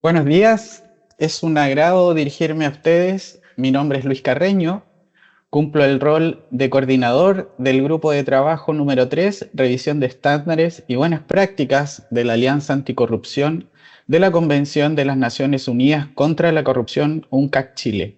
Buenos días, es un agrado dirigirme a ustedes. Mi nombre es Luis Carreño, cumplo el rol de coordinador del grupo de trabajo número 3, revisión de estándares y buenas prácticas de la Alianza Anticorrupción de la Convención de las Naciones Unidas contra la Corrupción UNCAC Chile.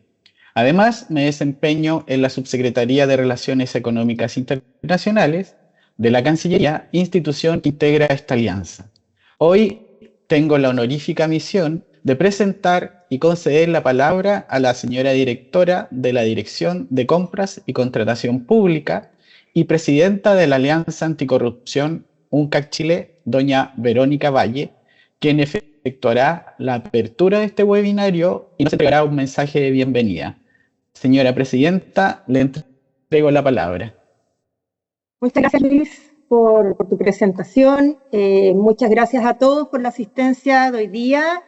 Además, me desempeño en la Subsecretaría de Relaciones Económicas Internacionales de la Cancillería, institución que integra esta alianza. Hoy tengo la honorífica misión de presentar y conceder la palabra a la señora directora de la Dirección de Compras y Contratación Pública y presidenta de la Alianza Anticorrupción UNCAC Chile, doña Verónica Valle, quien efectuará la apertura de este webinario y nos entregará un mensaje de bienvenida. Señora presidenta, le entrego la palabra. Muchas gracias, Luis, por tu presentación. Muchas gracias a todos por la asistencia de hoy día.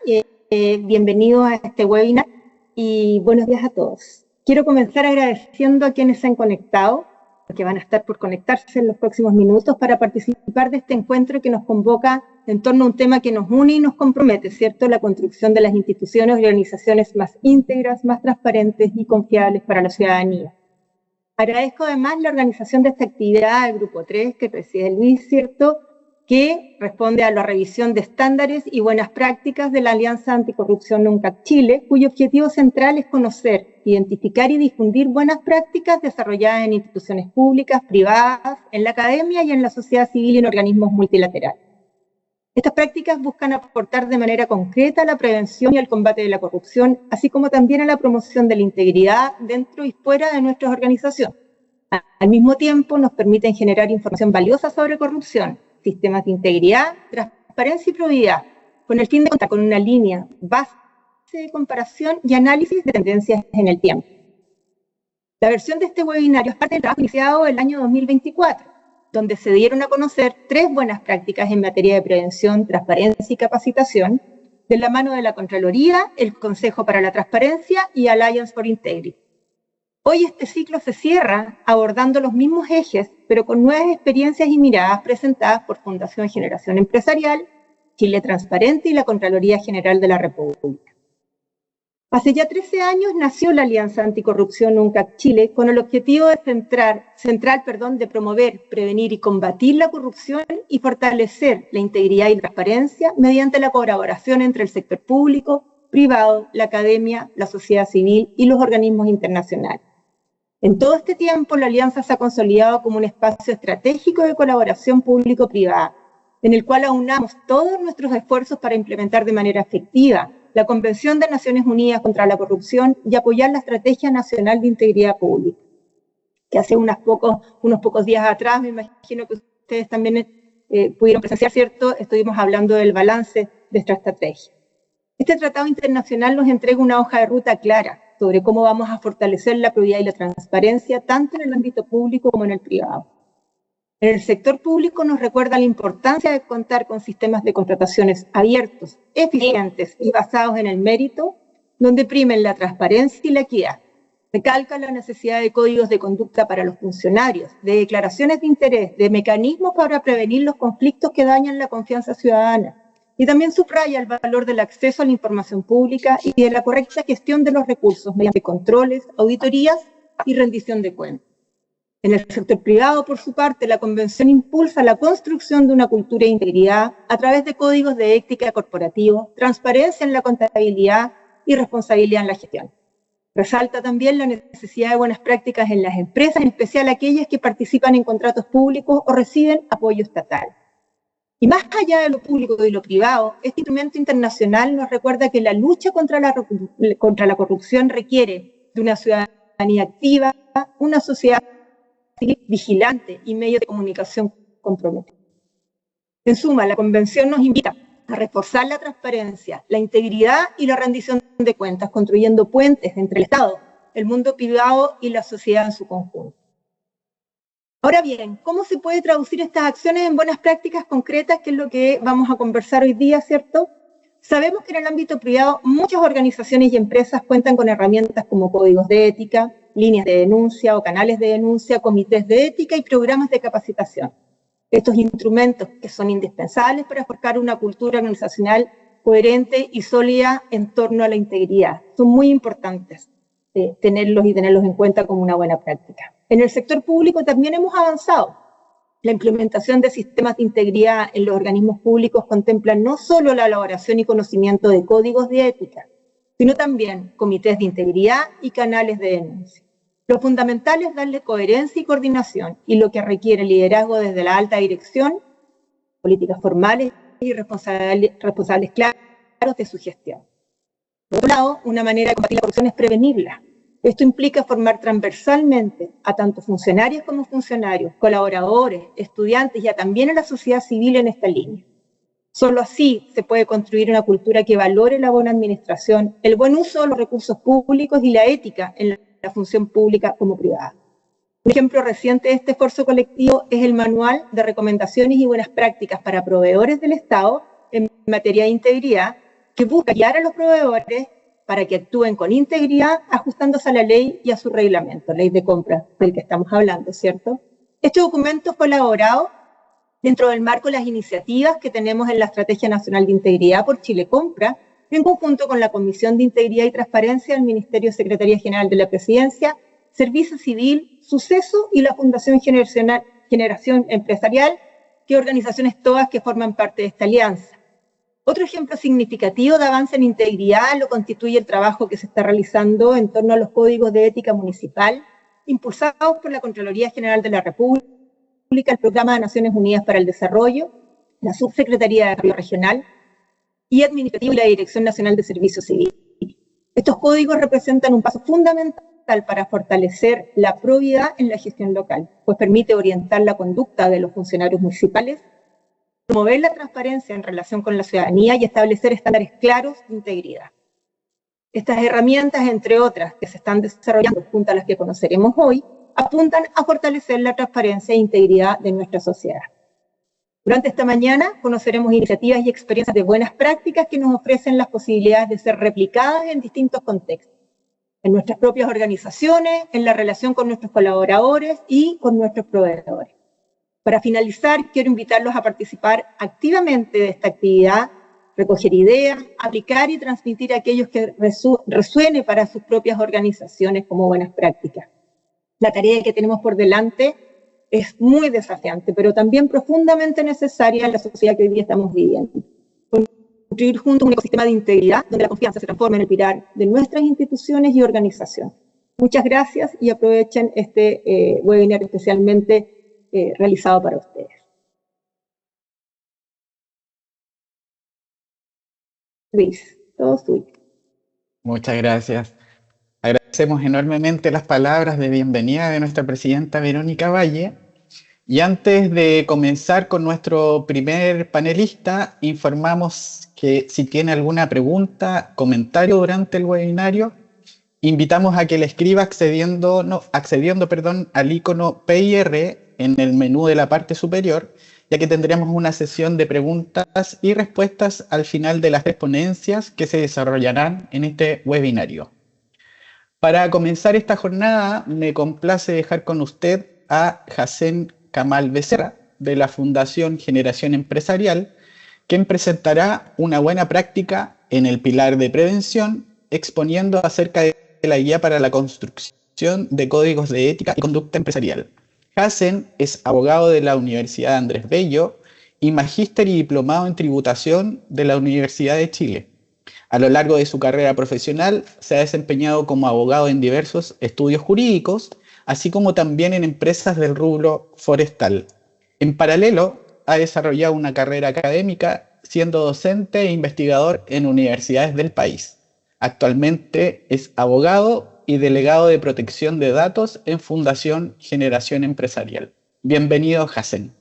Bienvenidos a este webinar y buenos días a todos. Quiero comenzar agradeciendo a quienes se han conectado, que van a estar por conectarse en los próximos minutos para participar de este encuentro que nos convoca en torno a un tema que nos une y nos compromete, ¿cierto? La construcción de las instituciones y organizaciones más íntegras, más transparentes y confiables para la ciudadanía. Agradezco además la organización de esta actividad del Grupo 3, que preside Luis, ¿cierto?, que responde a la revisión de estándares y buenas prácticas de la Alianza Anticorrupción UNCAC Chile, cuyo objetivo central es conocer, identificar y difundir buenas prácticas desarrolladas en instituciones públicas, privadas, en la academia y en la sociedad civil y en organismos multilaterales. Estas prácticas buscan aportar de manera concreta a la prevención y al combate de la corrupción, así como también a la promoción de la integridad dentro y fuera de nuestras organizaciones. Al mismo tiempo, nos permiten generar información valiosa sobre corrupción, sistemas de integridad, transparencia y probidad, con el fin de contar con una línea base de comparación y análisis de tendencias en el tiempo. La versión de este webinario es parte del trabajo iniciado el año 2024, donde se dieron a conocer 3 buenas prácticas en materia de prevención, transparencia y capacitación, de la mano de la Contraloría, el Consejo para la Transparencia y Alliance for Integrity. Hoy este ciclo se cierra abordando los mismos ejes, pero con nuevas experiencias y miradas presentadas por Fundación Generación Empresarial, Chile Transparente y la Contraloría General de la República. Hace ya 13 años nació la Alianza Anticorrupción UNCAC Chile con el objetivo de promover, prevenir y combatir la corrupción y fortalecer la integridad y transparencia mediante la colaboración entre el sector público, privado, la academia, la sociedad civil y los organismos internacionales. En todo este tiempo, la Alianza se ha consolidado como un espacio estratégico de colaboración público-privada, en el cual aunamos todos nuestros esfuerzos para implementar de manera efectiva la Convención de Naciones Unidas contra la Corrupción y apoyar la Estrategia Nacional de Integridad Pública, que hace unos pocos días atrás, me imagino que ustedes también pudieron presenciar, ¿cierto? Estuvimos hablando del balance de esta estrategia. Este tratado internacional nos entrega una hoja de ruta clara sobre cómo vamos a fortalecer la probidad y la transparencia tanto en el ámbito público como en el privado. En el sector público nos recuerda la importancia de contar con sistemas de contrataciones abiertos, eficientes y basados en el mérito, donde primen la transparencia y la equidad. Recalca la necesidad de códigos de conducta para los funcionarios, de declaraciones de interés, de mecanismos para prevenir los conflictos que dañan la confianza ciudadana. Y también subraya el valor del acceso a la información pública y de la correcta gestión de los recursos mediante controles, auditorías y rendición de cuentas. En el sector privado, por su parte, la Convención impulsa la construcción de una cultura de integridad a través de códigos de ética corporativos, transparencia en la contabilidad y responsabilidad en la gestión. Resalta también la necesidad de buenas prácticas en las empresas, en especial aquellas que participan en contratos públicos o reciben apoyo estatal. Y más allá de lo público y lo privado, este instrumento internacional nos recuerda que la lucha contra la corrupción requiere de una ciudadanía activa, una sociedad civil vigilante y medios de comunicación comprometidos. En suma, la Convención nos invita a reforzar la transparencia, la integridad y la rendición de cuentas, construyendo puentes entre el Estado, el mundo privado y la sociedad en su conjunto. Ahora bien, ¿cómo se puede traducir estas acciones en buenas prácticas concretas, que es lo que vamos a conversar hoy día, ¿cierto? Sabemos que en el ámbito privado muchas organizaciones y empresas cuentan con herramientas como códigos de ética, líneas de denuncia o canales de denuncia, comités de ética y programas de capacitación. Estos instrumentos que son indispensables para forjar una cultura organizacional coherente y sólida en torno a la integridad. Son muy importantes tenerlos en cuenta como una buena práctica. En el sector público también hemos avanzado. La implementación de sistemas de integridad en los organismos públicos contempla no solo la elaboración y conocimiento de códigos de ética, sino también comités de integridad y canales de denuncia. Lo fundamental es darle coherencia y coordinación, y lo que requiere liderazgo desde la alta dirección, políticas formales y responsables claros de su gestión. Por otro lado, una manera de combatir la corrupción es prevenirla. Esto implica formar transversalmente a tanto funcionarios como funcionarios, colaboradores, estudiantes y también a la sociedad civil en esta línea. Solo así se puede construir una cultura que valore la buena administración, el buen uso de los recursos públicos y la ética en la función pública como privada. Un ejemplo reciente de este esfuerzo colectivo es el Manual de Recomendaciones y Buenas Prácticas para Proveedores del Estado en materia de integridad, que busca guiar a los proveedores para que actúen con integridad, ajustándose a la ley y a su reglamento, ley de compra del que estamos hablando, ¿cierto? Este documento fue elaborado dentro del marco de las iniciativas que tenemos en la Estrategia Nacional de Integridad por Chile Compra, en conjunto con la Comisión de Integridad y Transparencia del Ministerio de Secretaría General de la Presidencia, Servicio Civil, Suceso y la Fundación Generación Empresarial, que organizaciones todas que forman parte de esta alianza. Otro ejemplo significativo de avance en integridad lo constituye el trabajo que se está realizando en torno a los códigos de ética municipal, impulsados por la Contraloría General de la República, el Programa de Naciones Unidas para el Desarrollo, la Subsecretaría de Desarrollo Regional y Administrativo y la Dirección Nacional de Servicio Civil. Estos códigos representan un paso fundamental para fortalecer la probidad en la gestión local, pues permite orientar la conducta de los funcionarios municipales, promover la transparencia en relación con la ciudadanía y establecer estándares claros de integridad. Estas herramientas, entre otras, que se están desarrollando junto a las que conoceremos hoy, apuntan a fortalecer la transparencia e integridad de nuestra sociedad. Durante esta mañana conoceremos iniciativas y experiencias de buenas prácticas que nos ofrecen las posibilidades de ser replicadas en distintos contextos, en nuestras propias organizaciones, en la relación con nuestros colaboradores y con nuestros proveedores. Para finalizar, quiero invitarlos a participar activamente de esta actividad, recoger ideas, aplicar y transmitir aquellos que resuene para sus propias organizaciones como buenas prácticas. La tarea que tenemos por delante es muy desafiante, pero también profundamente necesaria en la sociedad que hoy día estamos viviendo. Construir juntos un ecosistema de integridad donde la confianza se transforme en el pilar de nuestras instituciones y organizaciones. Muchas gracias y aprovechen este webinar especialmente realizado para ustedes. Luis, todo suyo. Muchas gracias. Agradecemos enormemente las palabras de bienvenida de nuestra presidenta Verónica Valle. Y antes de comenzar con nuestro primer panelista, informamos que si tiene alguna pregunta, comentario durante el webinario, invitamos a que le escriba accediendo al icono PIR en el menú de la parte superior, ya que tendremos una sesión de preguntas y respuestas al final de las 3 ponencias que se desarrollarán en este webinario. Para comenzar esta jornada, me complace dejar con usted a Hassen Kamal Becerra, de la Fundación Generación Empresarial, quien presentará una buena práctica en el pilar de prevención, exponiendo acerca de la guía para la construcción de códigos de ética y conducta empresarial. Hassen es abogado de la Universidad Andrés Bello y magíster y diplomado en tributación de la Universidad de Chile. A lo largo de su carrera profesional se ha desempeñado como abogado en diversos estudios jurídicos, así como también en empresas del rubro forestal. En paralelo, ha desarrollado una carrera académica siendo docente e investigador en universidades del país. Actualmente es abogado y delegado de protección de datos en Fundación Generación Empresarial. Bienvenido, Hassen.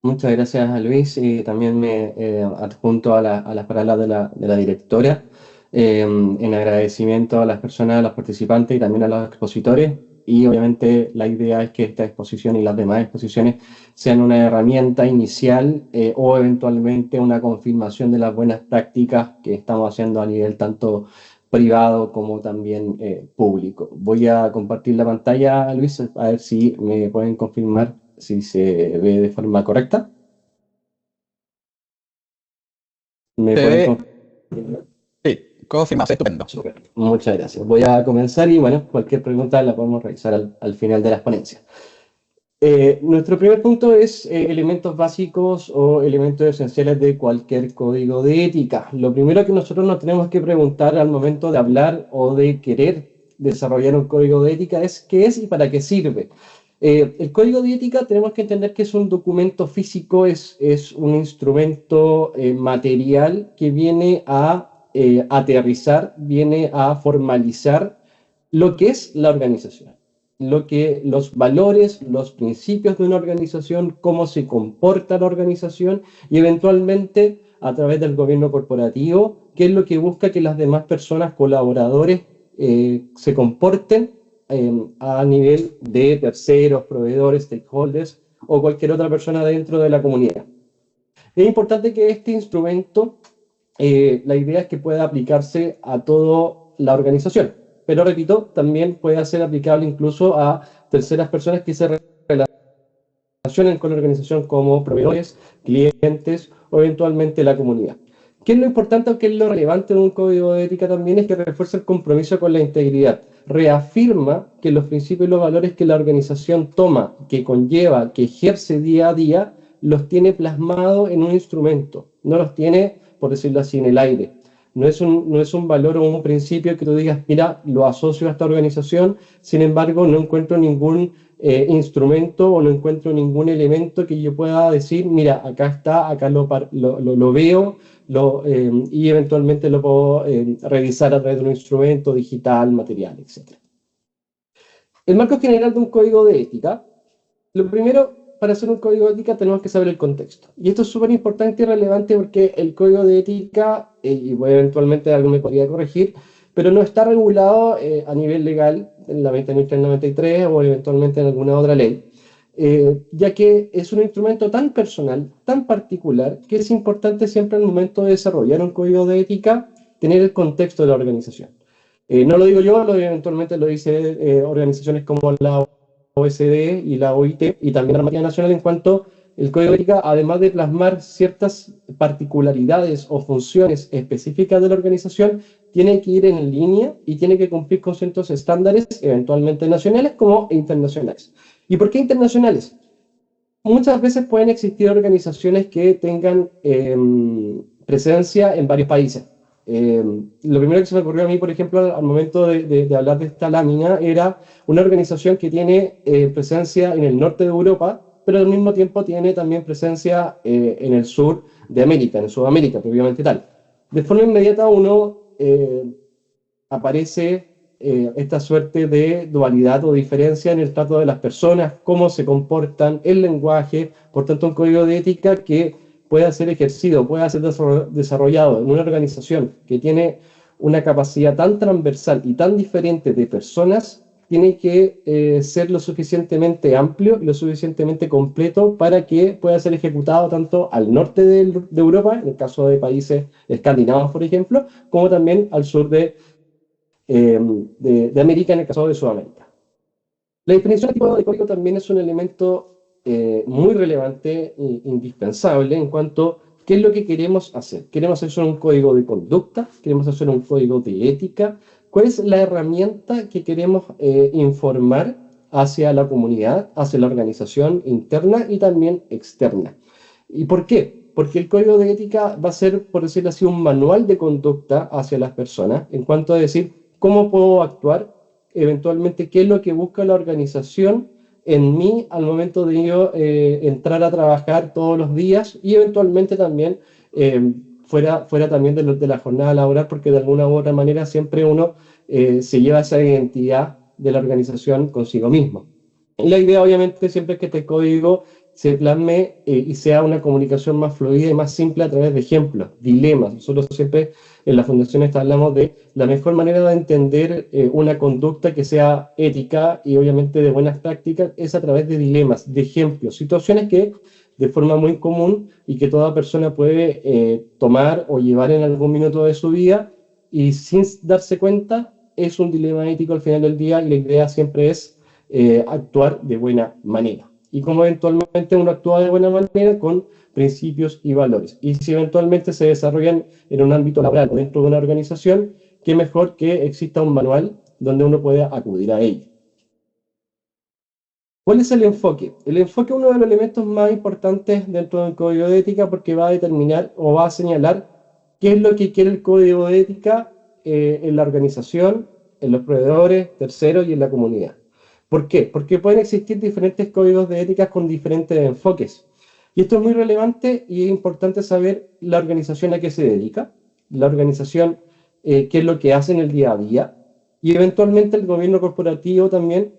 Muchas gracias a Luis y también me adjunto a las palabras de la directora en agradecimiento a las personas, a los participantes y también a los expositores. Y obviamente la idea es que esta exposición y las demás exposiciones sean una herramienta inicial o eventualmente una confirmación de las buenas prácticas que estamos haciendo a nivel tanto privado como también público. Voy a compartir la pantalla, Luis, a ver si me pueden confirmar si se ve de forma correcta. ¿Me Se pueden ve, confirmar? sí, confirmado, estupendo. Súper. Muchas gracias. Voy a comenzar y bueno, cualquier pregunta la podemos revisar al final de las ponencias. Nuestro primer punto es elementos básicos o elementos esenciales de cualquier código de ética. Lo primero que nosotros nos tenemos que preguntar al momento de hablar o de querer desarrollar un código de ética es qué es y para qué sirve. El código de ética tenemos que entender que es un documento físico, es un instrumento material que viene a aterrizar, viene a formalizar lo que es la organización, lo que los valores, los principios de una organización, cómo se comporta la organización y eventualmente a través del gobierno corporativo, qué es lo que busca que las demás personas, colaboradores, se comporten a nivel de terceros, proveedores, stakeholders o cualquier otra persona dentro de la comunidad. Es importante que este instrumento, la idea es que pueda aplicarse a toda la organización, pero repito, también puede ser aplicable incluso a terceras personas que se relacionen con la organización como proveedores, clientes o eventualmente la comunidad. ¿Qué es lo importante o qué es lo relevante de un código de ética también? Es que refuerza el compromiso con la integridad. Reafirma que los principios y los valores que la organización toma, que conlleva, que ejerce día a día, los tiene plasmados en un instrumento. No los tiene, por decirlo así, en el aire. No es un valor o un principio que tú digas, mira, lo asocio a esta organización, sin embargo, no encuentro ningún instrumento o no encuentro ningún elemento que yo pueda decir, mira, acá está, acá lo veo y eventualmente lo puedo revisar a través de un instrumento digital, material, etc. El marco general de un código de ética, lo primero, para hacer un código de ética tenemos que saber el contexto. Y esto es súper importante y relevante porque el código de ética, y eventualmente alguien me podría corregir, pero no está regulado a nivel legal en la 20.393 o eventualmente en alguna otra ley, ya que es un instrumento tan personal, tan particular, que es importante siempre al momento de desarrollar un código de ética tener el contexto de la organización. No lo digo yo, eventualmente lo dicen organizaciones como la OECD y la OIT y también la normativa nacional en cuanto el código de ética, además de plasmar ciertas particularidades o funciones específicas de la organización, tiene que ir en línea y tiene que cumplir con ciertos estándares, eventualmente nacionales como internacionales. ¿Y por qué internacionales? Muchas veces pueden existir organizaciones que tengan presencia en varios países. Lo primero que se me ocurrió a mí, por ejemplo, al momento de hablar de esta lámina, era una organización que tiene presencia en el norte de Europa, pero al mismo tiempo tiene también presencia en el sur de América, en Sudamérica, propiamente tal. De forma inmediata uno aparece esta suerte de dualidad o diferencia en el trato de las personas, cómo se comportan, el lenguaje, por tanto un código de ética que pueda ser ejercido, pueda ser desarrollado en una organización que tiene una capacidad tan transversal y tan diferente de personas, tiene que ser lo suficientemente amplio y lo suficientemente completo para que pueda ser ejecutado tanto al norte de Europa, en el caso de países escandinavos, por ejemplo, como también al sur de América, en el caso de Sudamérica. La definición de tipo de código también es un elemento muy relevante e indispensable en cuanto a qué es lo que queremos hacer. ¿Queremos hacer un código de conducta? ¿Queremos hacer un código de ética? ¿Cuál es la herramienta que queremos informar hacia la comunidad, hacia la organización interna y también externa? ¿Y por qué? Porque el código de ética va a ser, por decirlo así, un manual de conducta hacia las personas en cuanto a decir cómo puedo actuar, eventualmente qué es lo que busca la organización en mí al momento de yo entrar a trabajar todos los días y eventualmente también fuera también de la jornada laboral, porque de alguna u otra manera siempre uno se lleva esa identidad de la organización consigo mismo. Y la idea obviamente siempre es que este código se plasme y sea una comunicación más fluida y más simple a través de ejemplos, dilemas. Nosotros siempre en la Fundación hablamos de la mejor manera de entender una conducta que sea ética y obviamente de buenas prácticas es a través de dilemas, de ejemplos, situaciones que de forma muy común y que toda persona puede tomar o llevar en algún minuto de su vida y sin darse cuenta es un dilema ético al final del día y la idea siempre es actuar de buena manera. Y como eventualmente uno actúa de buena manera con principios y valores. Y si eventualmente se desarrollan en un ámbito laboral o dentro de una organización, qué mejor que exista un manual donde uno pueda acudir a ello. ¿Cuál es el enfoque? El enfoque es uno de los elementos más importantes dentro del código de ética porque va a determinar o va a señalar qué es lo que quiere el código de ética en la organización, en los proveedores, terceros y en la comunidad. ¿Por qué? Porque pueden existir diferentes códigos de ética con diferentes enfoques. Y esto es muy relevante y es importante saber la organización a qué se dedica, la organización qué es lo que hace en el día a día y eventualmente el gobierno corporativo también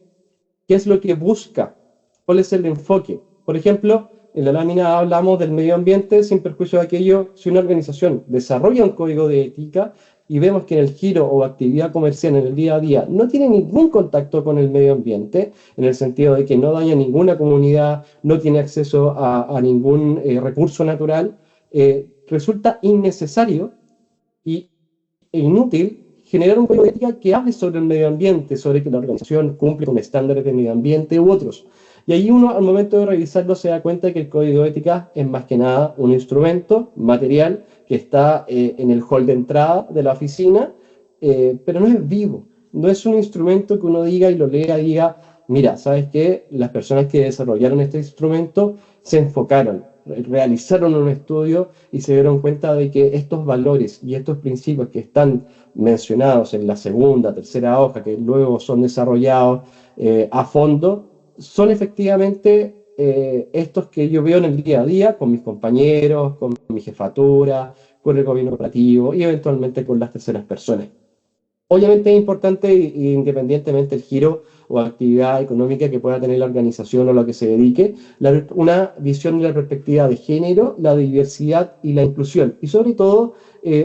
qué es lo que busca, cuál es el enfoque. Por ejemplo, en la lámina hablamos del medio ambiente sin perjuicio de aquello, si una organización desarrolla un código de ética y vemos que en el giro o actividad comercial en el día a día no tiene ningún contacto con el medio ambiente, en el sentido de que no daña ninguna comunidad, no tiene acceso a ningún recurso natural, resulta innecesario e inútil generar un código de ética que hable sobre el medio ambiente, sobre que la organización cumple con estándares de medio ambiente u otros. Y ahí uno, al momento de revisarlo, se da cuenta que el código de ética es más que nada un instrumento material que está en el hall de entrada de la oficina, pero no es vivo. No es un instrumento que uno diga y lo lea y diga, mira, ¿sabes qué? Las personas que desarrollaron este instrumento se enfocaron, realizaron un estudio y se dieron cuenta de que estos valores y estos principios que están mencionados en la segunda, tercera hoja, que luego son desarrollados a fondo, son efectivamente estos que yo veo en el día a día con mis compañeros, con mi jefatura, con el gobierno corporativo y eventualmente con las terceras personas. Obviamente es importante, independientemente del giro o actividad económica que pueda tener la organización o lo que se dedique, una visión de la perspectiva de género, la diversidad y la inclusión, y sobre todo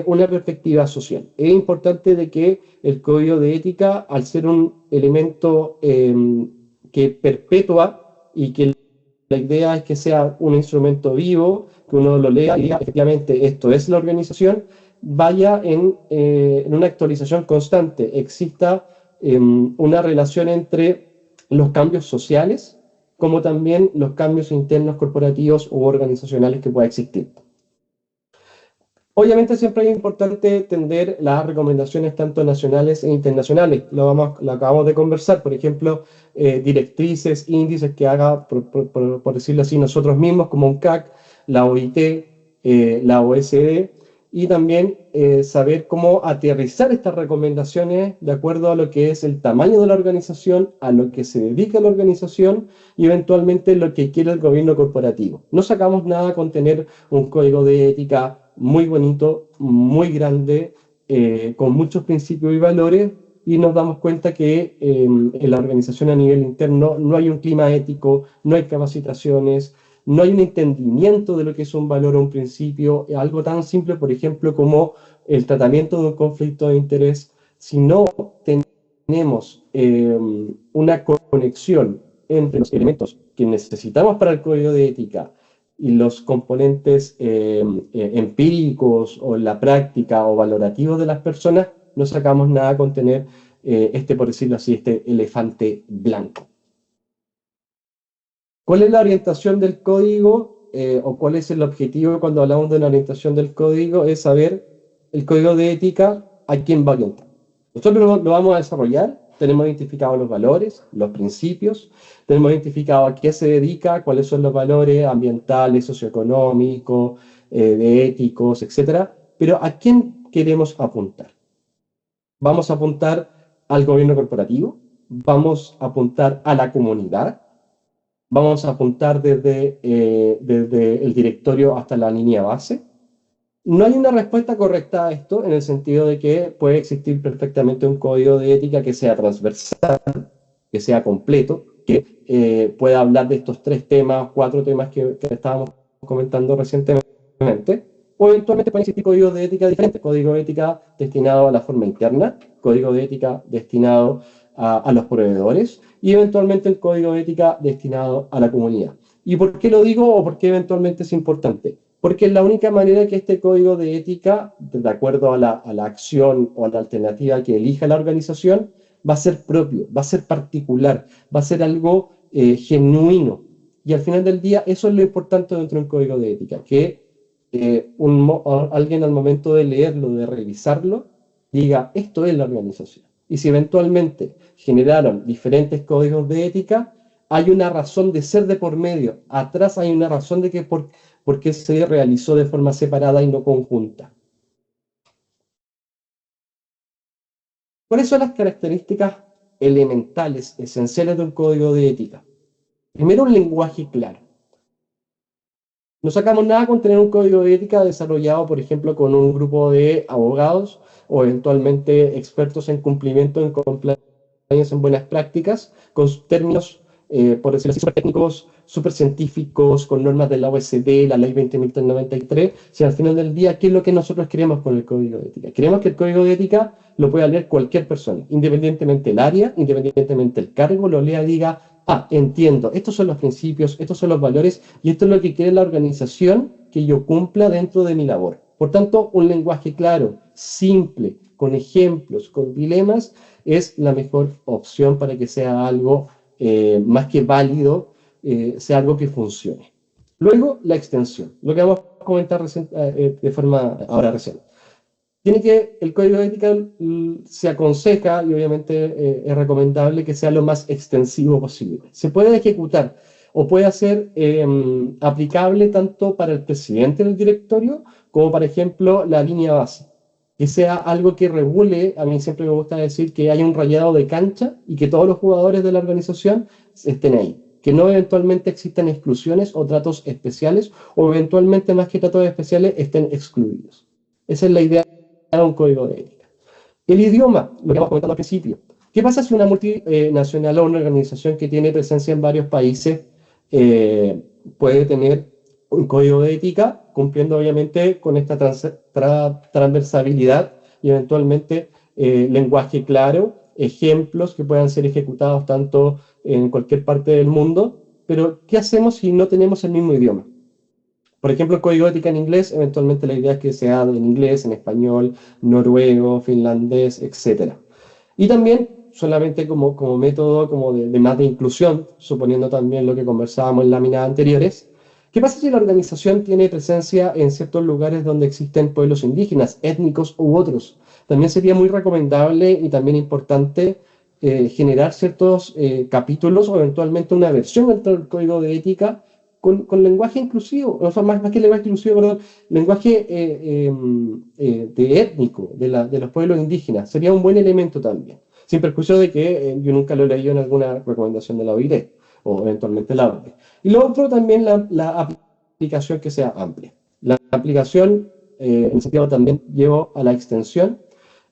una perspectiva social. Es importante de que el código de ética, al ser un elemento que perpetúa y que la idea es que sea un instrumento vivo, que uno lo lea y diga, efectivamente, esto es la organización, vaya en una actualización constante, exista una relación entre los cambios sociales como también los cambios internos corporativos u organizacionales que pueda existir. Obviamente siempre es importante entender las recomendaciones tanto nacionales e internacionales. Lo acabamos de conversar, por ejemplo, directrices, índices que haga, por decirlo así, nosotros mismos como UNCAC, la OIT, la OSD, y también saber cómo aterrizar estas recomendaciones de acuerdo a lo que es el tamaño de la organización, a lo que se dedica la organización y eventualmente lo que quiere el gobierno corporativo. No sacamos nada con tener un código de ética muy bonito, muy grande, con muchos principios y valores, y nos damos cuenta que en la organización a nivel interno no hay un clima ético, no hay capacitaciones, no hay un entendimiento de lo que es un valor o un principio, algo tan simple, por ejemplo, como el tratamiento de un conflicto de interés. Si no tenemos una conexión entre los elementos que necesitamos para el código de ética y los componentes empíricos o la práctica o valorativos de las personas, no sacamos nada con tener por decirlo así, este elefante blanco. ¿Cuál es la orientación del código o cuál es el objetivo cuando hablamos de una orientación del código? Es saber el código de ética a quién va a orientar. Nosotros lo vamos a desarrollar, tenemos identificados los valores, los principios, tenemos identificado a qué se dedica, cuáles son los valores ambientales, socioeconómicos, de éticos, etc. Pero ¿a quién queremos apuntar? Vamos a apuntar al gobierno corporativo, vamos a apuntar a la comunidad, vamos a apuntar desde el directorio hasta la línea base. No hay una respuesta correcta a esto en el sentido de que puede existir perfectamente un código de ética que sea transversal, que sea completo, que pueda hablar de estos 3 temas, 4 temas que estábamos comentando recientemente, o eventualmente pueden existir códigos de ética diferentes, código de ética destinado a la forma interna, código de ética destinado a los proveedores y eventualmente el código de ética destinado a la comunidad. ¿Y por qué lo digo o por qué eventualmente es importante? Porque es la única manera que este código de ética, de acuerdo a la acción o a la alternativa que elija la organización, va a ser propio, va a ser particular, va a ser algo genuino. Y al final del día, eso es lo importante dentro de un código de ética, que alguien al momento de leerlo, de revisarlo, diga, esto es la organización. Y si eventualmente generaron diferentes códigos de ética, hay una razón de ser de por medio. Atrás hay una razón de que por qué se realizó de forma separada y no conjunta. ¿Cuáles son las características elementales, esenciales de un código de ética? Primero, un lenguaje claro. No sacamos nada con tener un código de ética desarrollado, por ejemplo, con un grupo de abogados o eventualmente expertos en cumplimiento, en compliance, en buenas prácticas, con términos, por decirlo así, súper técnicos, súper científicos, con normas de la OECD, la ley 20.393. Si al final del día, ¿qué es lo que nosotros queremos con el código de ética? Queremos que el código de ética lo pueda leer cualquier persona, independientemente del área, independientemente del cargo, lo lea y diga, ah, entiendo, estos son los principios, estos son los valores y esto es lo que quiere la organización que yo cumpla dentro de mi labor. Por tanto, un lenguaje claro, simple, con ejemplos, con dilemas, es la mejor opción para que sea algo más que válido, sea algo que funcione. Luego, la extensión, lo que vamos a comentar de forma ahora recién. El código de ética se aconseja y obviamente es recomendable que sea lo más extensivo posible. Se puede ejecutar o puede ser aplicable tanto para el presidente del directorio como, por ejemplo, la línea base. Que sea algo que regule, a mí siempre me gusta decir que haya un rayado de cancha y que todos los jugadores de la organización estén ahí. Que no eventualmente existan exclusiones o tratos especiales o eventualmente más que tratos especiales estén excluidos. Esa es la idea de un código de ética. El idioma, lo que hemos comentado al principio. ¿Qué pasa si una multinacional o una organización que tiene presencia en varios países puede tener un código de ética cumpliendo obviamente con esta transversalidad y eventualmente lenguaje claro, ejemplos que puedan ser ejecutados tanto en cualquier parte del mundo? Pero ¿qué hacemos si no tenemos el mismo idioma? Por ejemplo, el código de ética en inglés, eventualmente la idea es que sea en inglés, en español, noruego, finlandés, etc. Y también, solamente como método de más de inclusión, suponiendo también lo que conversábamos en láminas anteriores, ¿qué pasa si la organización tiene presencia en ciertos lugares donde existen pueblos indígenas, étnicos u otros? También sería muy recomendable y también importante generar ciertos capítulos o eventualmente una versión dentro del código de ética con lenguaje inclusivo, o sea, más que lenguaje inclusivo, perdón, lenguaje de étnico, de los pueblos indígenas, sería un buen elemento también, sin perjuicio de que yo nunca lo he leído en alguna recomendación de la OIT, o eventualmente la OIT. Y lo otro también, la aplicación que sea amplia. La aplicación, en ese sentido también llevo a la extensión,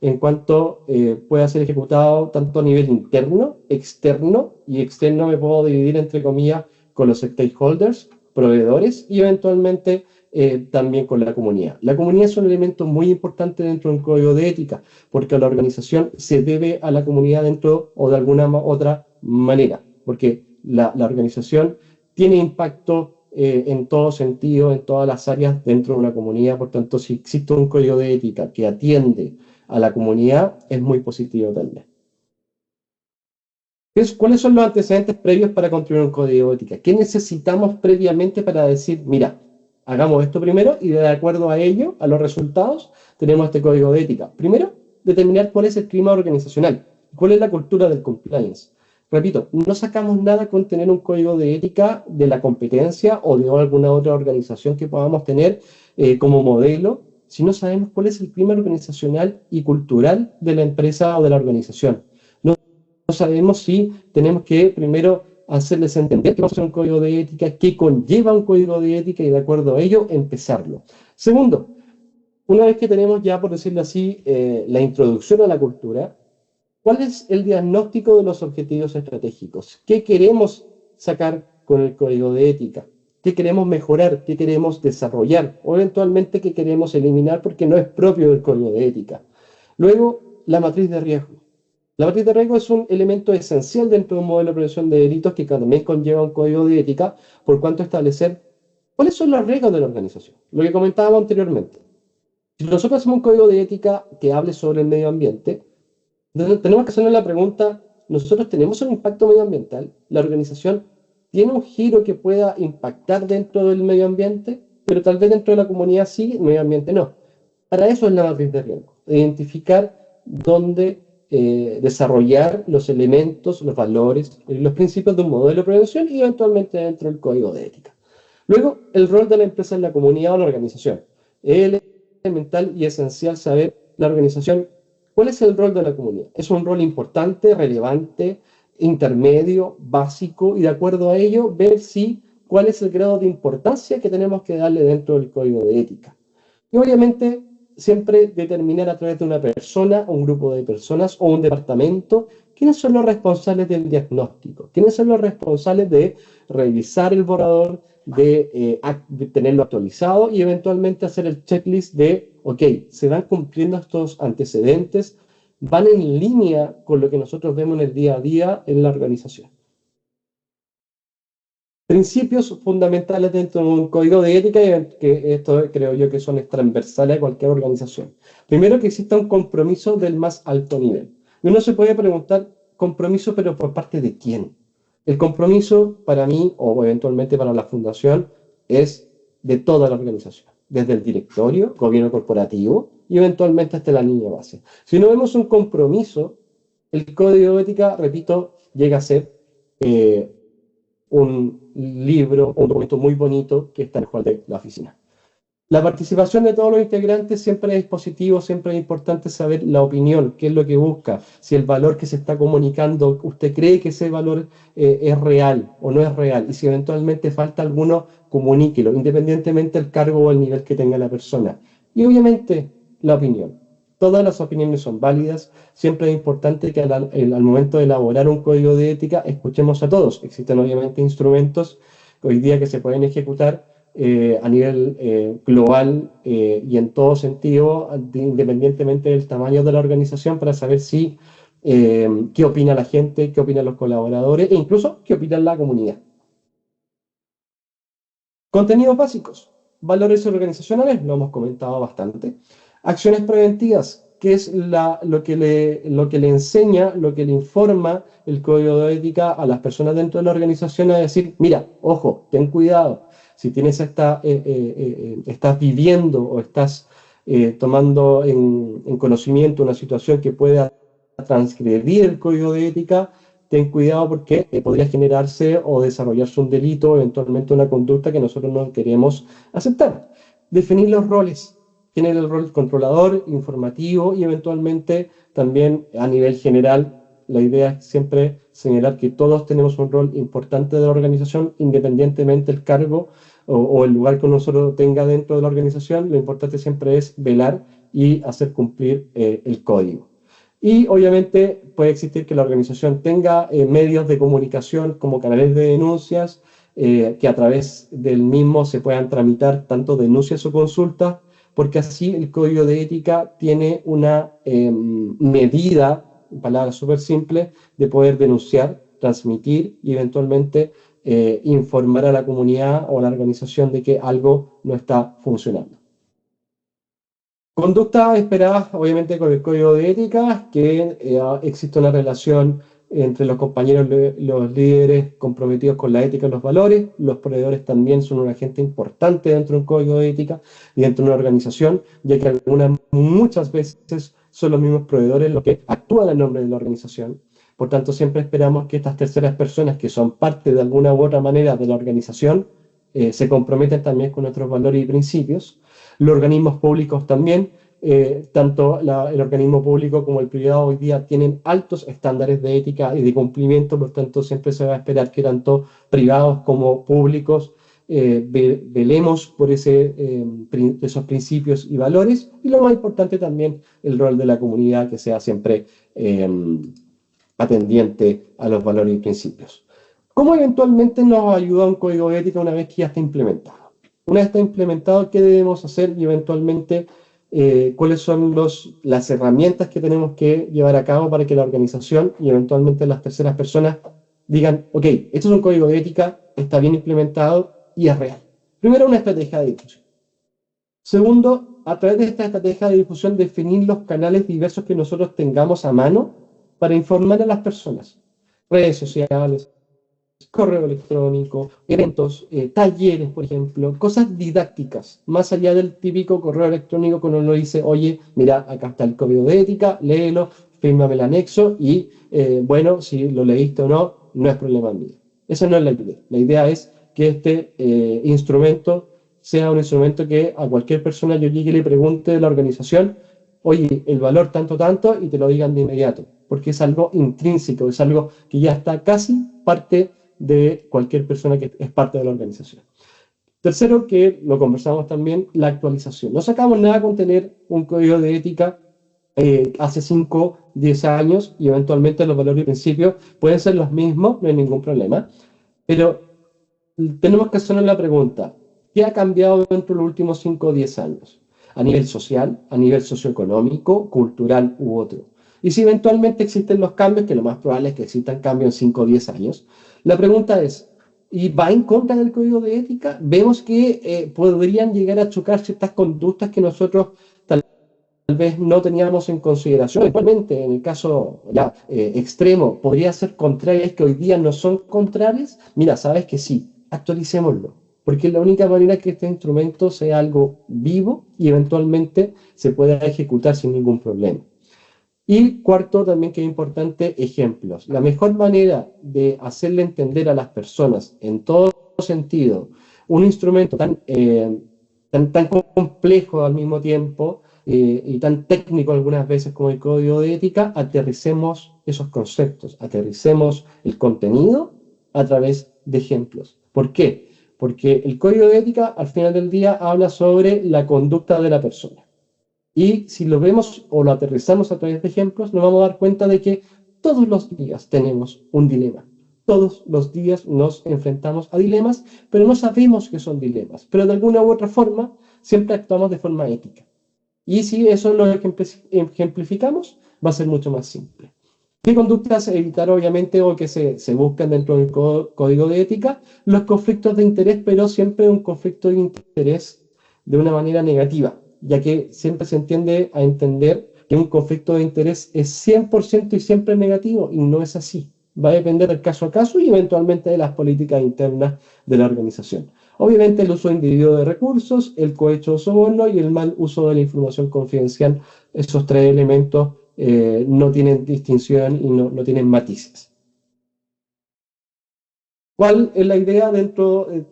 en cuanto pueda ser ejecutado tanto a nivel interno, externo, y externo me puedo dividir entre comillas con los stakeholders, proveedores y eventualmente también con la comunidad. La comunidad es un elemento muy importante dentro de un código de ética, porque la organización se debe a la comunidad dentro o de alguna otra manera, porque la organización tiene impacto en todo sentido, en todas las áreas dentro de una comunidad. Por tanto, si existe un código de ética que atiende a la comunidad, es muy positivo también. ¿Cuáles son los antecedentes previos para construir un código de ética? ¿Qué necesitamos previamente para decir, mira, hagamos esto primero y de acuerdo a ello, a los resultados, tenemos este código de ética? Primero, determinar cuál es el clima organizacional, cuál es la cultura del compliance. Repito, no sacamos nada con tener un código de ética de la competencia o de alguna otra organización que podamos tener como modelo, si no sabemos cuál es el clima organizacional y cultural de la empresa o de la organización. No sabemos si tenemos que primero hacerles entender que vamos a hacer un código de ética, qué conlleva un código de ética y de acuerdo a ello empezarlo. Segundo, una vez que tenemos ya, por decirlo así, la introducción a la cultura, ¿cuál es el diagnóstico de los objetivos estratégicos? ¿Qué queremos sacar con el código de ética? ¿Qué queremos mejorar? ¿Qué queremos desarrollar? O eventualmente qué queremos eliminar porque no es propio del código de ética. Luego, la matriz de riesgo. La matriz de riesgo es un elemento esencial dentro de un modelo de prevención de delitos que también conlleva un código de ética por cuanto a establecer cuáles son los riesgos de la organización. Lo que comentábamos anteriormente. Si nosotros hacemos un código de ética que hable sobre el medio ambiente, tenemos que hacernos la pregunta, ¿nosotros tenemos un impacto medioambiental? ¿La organización tiene un giro que pueda impactar dentro del medio ambiente, pero tal vez dentro de la comunidad sí, el medio ambiente no. Para eso es la matriz de riesgo, identificar dónde desarrollar los elementos, los valores, los principios de un modelo de prevención y eventualmente dentro del código de ética. Luego, el rol de la empresa en la comunidad o la organización. Es elemental y esencial saber la organización, cuál es el rol de la comunidad. Es un rol importante, relevante, intermedio, básico, y de acuerdo a ello, ver cuál es el grado de importancia que tenemos que darle dentro del código de ética. Y obviamente, siempre determinar a través de una persona, un grupo de personas o un departamento, quiénes son los responsables del diagnóstico, quiénes son los responsables de revisar el borrador, de tenerlo actualizado y eventualmente hacer el checklist de, ok, se van cumpliendo estos antecedentes, van en línea con lo que nosotros vemos en el día a día en la organización. Principios fundamentales dentro de un código de ética, que esto creo yo que son transversales a cualquier organización. Primero, que exista un compromiso del más alto nivel. Y uno se puede preguntar, compromiso, pero ¿por parte de quién? El compromiso para mí, o eventualmente para la fundación, es de toda la organización, desde el directorio, gobierno corporativo y eventualmente hasta la línea base. Si no vemos un compromiso, el código de ética, repito, llega a ser un libro, un documento muy bonito que está en el hall de la oficina. La participación de todos los integrantes siempre es positivo, siempre es importante saber la opinión, qué es lo que busca, si el valor que se está comunicando, usted cree que ese valor es real o no es real, y si eventualmente falta alguno, comuníquelo, independientemente del cargo o el nivel que tenga la persona. Y obviamente la opinión. Todas las opiniones son válidas, siempre es importante que al momento de elaborar un código de ética escuchemos a todos. Existen obviamente instrumentos hoy día que se pueden ejecutar a nivel global y en todo sentido, independientemente del tamaño de la organización, para saber qué opina la gente, qué opinan los colaboradores e incluso qué opina la comunidad. Contenidos básicos, valores organizacionales, lo hemos comentado bastante. Acciones preventivas, que es lo que le enseña, lo que le informa el código de ética a las personas dentro de la organización a decir, mira, ojo, ten cuidado, si tienes estás viviendo o estás tomando en conocimiento una situación que pueda transgredir el código de ética, ten cuidado porque podría generarse o desarrollarse un delito, eventualmente una conducta que nosotros no queremos aceptar. Definir los roles. Tiene el rol controlador, informativo y eventualmente también a nivel general. La idea es siempre señalar que todos tenemos un rol importante de la organización, independientemente del cargo o el lugar que nosotros tenga dentro de la organización. Lo importante siempre es velar y hacer cumplir el código. Y obviamente puede existir que la organización tenga medios de comunicación como canales de denuncias, que a través del mismo se puedan tramitar tanto denuncias o consultas, porque así el código de ética tiene una medida, palabras súper simples, de poder denunciar, transmitir y eventualmente informar a la comunidad o a la organización de que algo no está funcionando. Conducta esperada, obviamente, con el código de ética, que existe una relación entre los compañeros, los líderes comprometidos con la ética y los valores. Los proveedores también son un agente importante dentro de un código de ética y dentro de una organización, ya que muchas veces son los mismos proveedores los que actúan en nombre de la organización. Por tanto, siempre esperamos que estas terceras personas, que son parte de alguna u otra manera de la organización, se comprometen también con nuestros valores y principios. Los organismos públicos también, tanto el organismo público como el privado hoy día tienen altos estándares de ética y de cumplimiento, por tanto siempre se va a esperar que tanto privados como públicos velemos por esos principios y valores, y lo más importante también el rol de la comunidad, que sea siempre atendiente a los valores y principios. ¿Cómo eventualmente nos ayuda un código de ética una vez que ya está implementado? Una vez está implementado, ¿qué debemos hacer? Y eventualmente, ¿cuáles son las herramientas que tenemos que llevar a cabo para que la organización y eventualmente las terceras personas digan, ok, esto es un código de ética, está bien implementado y es real? Primero, una estrategia de difusión. Segundo, a través de esta estrategia de difusión, definir los canales diversos que nosotros tengamos a mano para informar a las personas. Redes sociales, correo electrónico, eventos, talleres, por ejemplo, cosas didácticas, más allá del típico correo electrónico cuando uno dice, oye, mira, acá está el código de ética, léelo, fírmame el anexo y, bueno, si lo leíste o no, no es problema mío. Esa no es la idea. La idea es que este instrumento sea un instrumento que a cualquier persona yo llegue y le pregunte de la organización, oye, el valor tanto, tanto, y te lo digan de inmediato, porque es algo intrínseco, es algo que ya está casi parte de cualquier persona que es parte de la organización. Tercero, que lo conversamos también, la actualización. No sacamos nada con tener un código de ética hace 5, 10 años y eventualmente los valores y principios pueden ser los mismos, no hay ningún problema, pero tenemos que hacernos la pregunta, ¿qué ha cambiado dentro de los últimos 5 o 10 años? A nivel social, a nivel socioeconómico, cultural u otro. Y si eventualmente existen los cambios, que lo más probable es que existan cambios en 5 o 10 años, la pregunta es, ¿y va en contra del código de ética? Vemos que podrían llegar a chocar ciertas conductas que nosotros tal vez no teníamos en consideración. Eventualmente, en el caso ya extremo, podría ser contrarias que hoy día no son contrarias. Mira, sabes que sí, actualicémoslo, porque es la única manera que este instrumento sea algo vivo y eventualmente se pueda ejecutar sin ningún problema. Y cuarto, también que es importante, ejemplos. La mejor manera de hacerle entender a las personas, en todo sentido, un instrumento tan complejo al mismo tiempo y tan técnico algunas veces como el código de ética, aterricemos esos conceptos, aterricemos el contenido a través de ejemplos. ¿Por qué? Porque el código de ética al final del día habla sobre la conducta de la persona. Y si lo vemos o lo aterrizamos a través de ejemplos, nos vamos a dar cuenta de que todos los días tenemos un dilema. Todos los días nos enfrentamos a dilemas, pero no sabemos que son dilemas. Pero de alguna u otra forma, siempre actuamos de forma ética. Y si eso lo ejemplificamos, va a ser mucho más simple. ¿Qué conductas evitar, obviamente, o que se buscan dentro del código de ética? Los conflictos de interés, pero siempre un conflicto de interés de una manera negativa, ya que siempre se entiende a entender que un conflicto de interés es 100% y siempre negativo, y no es así. Va a depender del caso a caso y eventualmente de las políticas internas de la organización. Obviamente el uso indebido de recursos, el cohecho o soborno y el mal uso de la información confidencial, esos tres elementos no tienen distinción y no tienen matices. ¿Cuál es la idea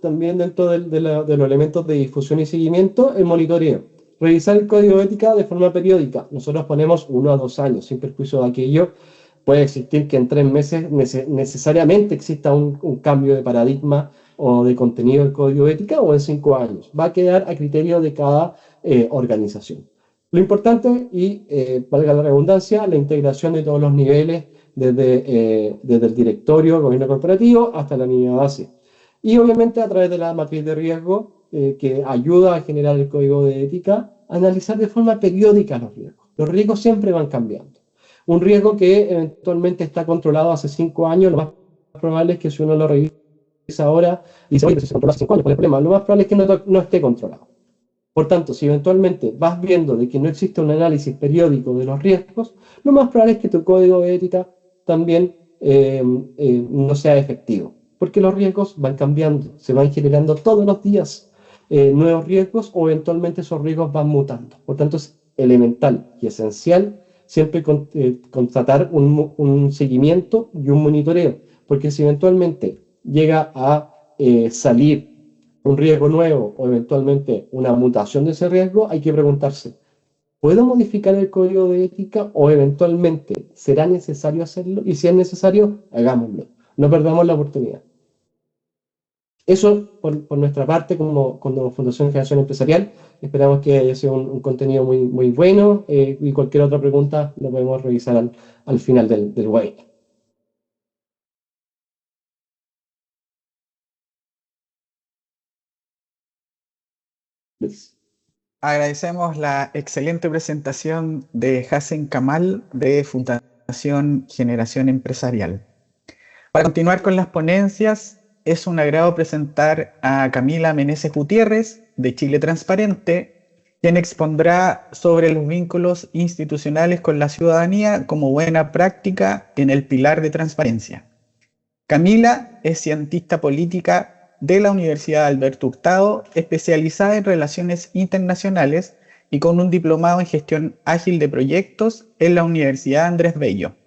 también dentro de los elementos de difusión y seguimiento? El monitoreo. Revisar el código de ética de forma periódica. Nosotros ponemos 1 a 2 años, sin perjuicio de aquello. Puede existir que en 3 meses necesariamente exista un cambio de paradigma o de contenido del código de ética, o en 5 años. Va a quedar a criterio de cada organización. Lo importante, y valga la redundancia, la integración de todos los niveles, desde el directorio, gobierno corporativo, hasta la línea base. Y obviamente a través de la matriz de riesgo, que ayuda a generar el código de ética, analizar de forma periódica los riesgos. Los riesgos siempre van cambiando. Un riesgo que eventualmente está controlado hace 5 años, lo más probable es que si uno lo revisa ahora, dice, oye, pero si se controla hace 5 años, ¿cuál es el problema? Lo más probable es que no esté controlado. Por tanto, si eventualmente vas viendo de que no existe un análisis periódico de los riesgos, lo más probable es que tu código de ética también no sea efectivo, porque los riesgos van cambiando, se van generando todos los días nuevos riesgos, o eventualmente esos riesgos van mutando. Por tanto, es elemental y esencial siempre constatar un seguimiento y un monitoreo, porque si eventualmente llega a salir un riesgo nuevo o eventualmente una mutación de ese riesgo, hay que preguntarse, ¿puedo modificar el código de ética o eventualmente será necesario hacerlo? Y si es necesario, hagámoslo. No perdamos la oportunidad. Eso por nuestra parte como Fundación Generación Empresarial. Esperamos que haya sido un contenido muy, muy bueno, y cualquier otra pregunta lo podemos revisar al final del webinar. Agradecemos la excelente presentación de Hassen Kamal de Fundación Generación Empresarial. Para continuar con las ponencias, es un agrado presentar a Camila Meneses Gutiérrez de Chile Transparente, quien expondrá sobre los vínculos institucionales con la ciudadanía como buena práctica en el pilar de transparencia. Camila es cientista política de la Universidad Alberto Hurtado, especializada en relaciones internacionales y con un diplomado en gestión ágil de proyectos en la Universidad Andrés Bello.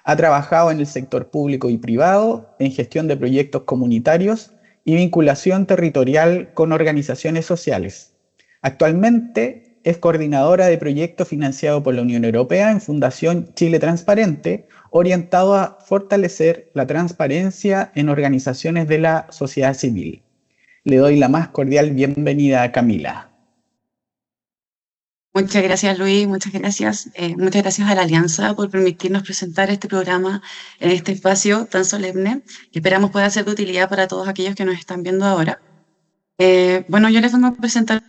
Ha trabajado en el sector público y privado, en gestión de proyectos comunitarios y vinculación territorial con organizaciones sociales. Actualmente es coordinadora de proyecto financiado por la Unión Europea en Fundación Chile Transparente, orientado a fortalecer la transparencia en organizaciones de la sociedad civil. Le doy la más cordial bienvenida a Camila. Muchas gracias, Luis. Muchas gracias. Muchas gracias a la Alianza por permitirnos presentar este programa en este espacio tan solemne, que esperamos pueda ser de utilidad para todos aquellos que nos están viendo ahora. Bueno, yo les vengo a presentar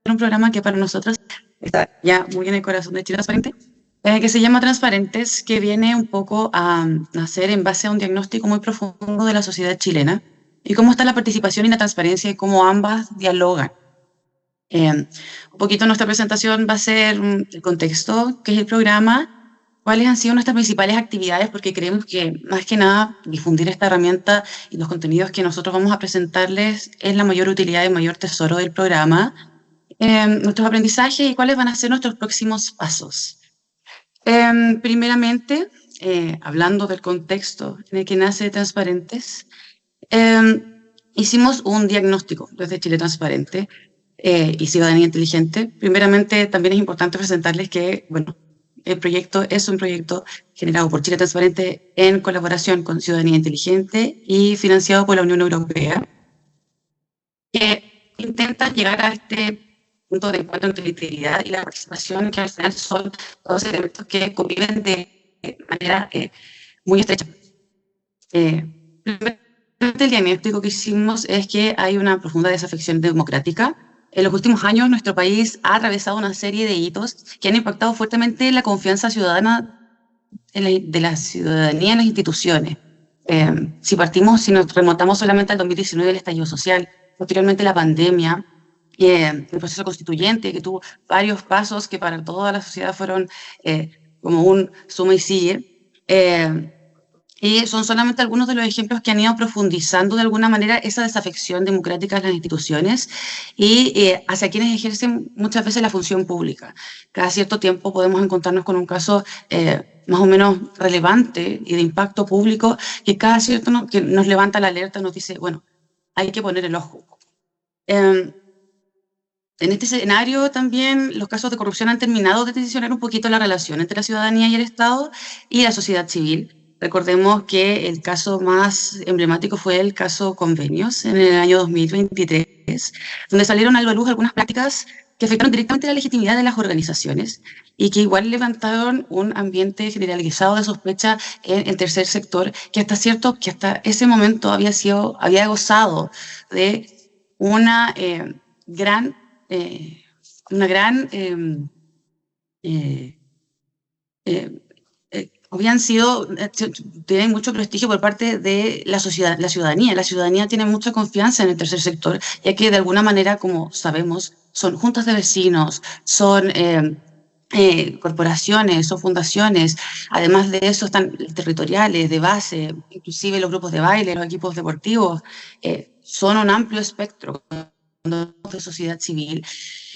un programa que para nosotros está ya muy en el corazón de Chile Transparente, que se llama Transparentes, que viene un poco a nacer en base a un diagnóstico muy profundo de la sociedad chilena y cómo está la participación y la transparencia y cómo ambas dialogan. Un poquito nuestra presentación va a ser el contexto, qué es el programa, cuáles han sido nuestras principales actividades, porque creemos que más que nada difundir esta herramienta y los contenidos que nosotros vamos a presentarles es la mayor utilidad y mayor tesoro del programa, nuestros aprendizajes y cuáles van a ser nuestros próximos pasos. Primeramente, hablando del contexto en el que nace Transparentes, hicimos un diagnóstico desde Chile Transparente y Ciudadanía Inteligente. Primeramente, también es importante presentarles que, bueno, el proyecto es un proyecto generado por Chile Transparente en colaboración con Ciudadanía Inteligente y financiado por la Unión Europea, que intenta llegar a este punto de encuentro entre la integridad y la participación, que al final son dos elementos que conviven de manera muy estrecha. El diagnóstico que hicimos es que hay una profunda desafección democrática. En los últimos años, nuestro país ha atravesado una serie de hitos que han impactado fuertemente la confianza ciudadana de la ciudadanía en las instituciones. Si nos remontamos solamente al 2019, el estallido social, posteriormente la pandemia, el proceso constituyente, que tuvo varios pasos que para toda la sociedad fueron como un suma y sigue. Y son solamente algunos de los ejemplos que han ido profundizando de alguna manera esa desafección democrática de las instituciones y hacia quienes ejercen muchas veces la función pública. Cada cierto tiempo podemos encontrarnos con un caso más o menos relevante y de impacto público que cada cierto que nos levanta la alerta y nos dice, bueno, hay que poner el ojo. En este escenario también los casos de corrupción han terminado de tensionar un poquito la relación entre la ciudadanía y el Estado y la sociedad civil. Recordemos que el caso más emblemático fue el caso Convenios en el año 2023, donde salieron a la luz algunas prácticas que afectaron directamente la legitimidad de las organizaciones y que igual levantaron un ambiente generalizado de sospecha en el tercer sector, que hasta ese momento había gozado de una gran tienen mucho prestigio por parte de la sociedad, la ciudadanía. La ciudadanía tiene mucha confianza en el tercer sector, ya que de alguna manera, como sabemos, son juntas de vecinos, son corporaciones, son fundaciones. Además de eso están territoriales, de base, inclusive los grupos de baile, los equipos deportivos. Son un amplio espectro de sociedad civil.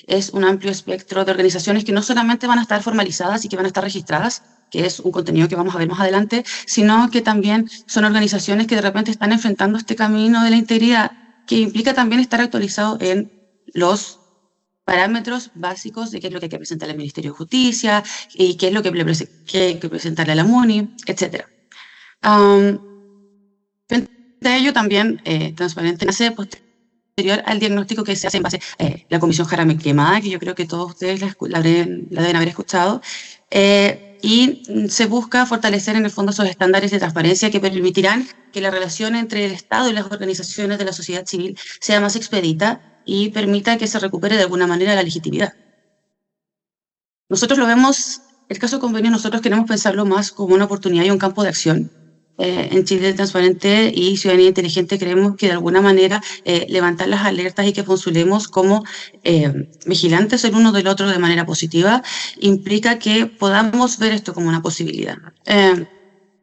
Es un amplio espectro de organizaciones que no solamente van a estar formalizadas y que van a estar registradas, que es un contenido que vamos a ver más adelante, sino que también son organizaciones que de repente están enfrentando este camino de la integridad, que implica también estar actualizado en los parámetros básicos de qué es lo que hay que presentar al Ministerio de Justicia y qué es lo que hay que presentarle a la MUNI, etc. Frente a ello también Transparente nace posterior al diagnóstico que se hace en base a la Comisión Jaramillo-Quemada, que yo creo que todos ustedes la deben haber escuchado, y se busca fortalecer en el fondo esos estándares de transparencia que permitirán que la relación entre el Estado y las organizaciones de la sociedad civil sea más expedita y permita que se recupere de alguna manera la legitimidad. Nosotros lo vemos, el caso Convenio, nosotros queremos pensarlo más como una oportunidad y un campo de acción. En Chile Transparente y Ciudadanía Inteligente creemos que de alguna manera levantar las alertas y que postulemos como vigilantes el uno del otro de manera positiva implica que podamos ver esto como una posibilidad. El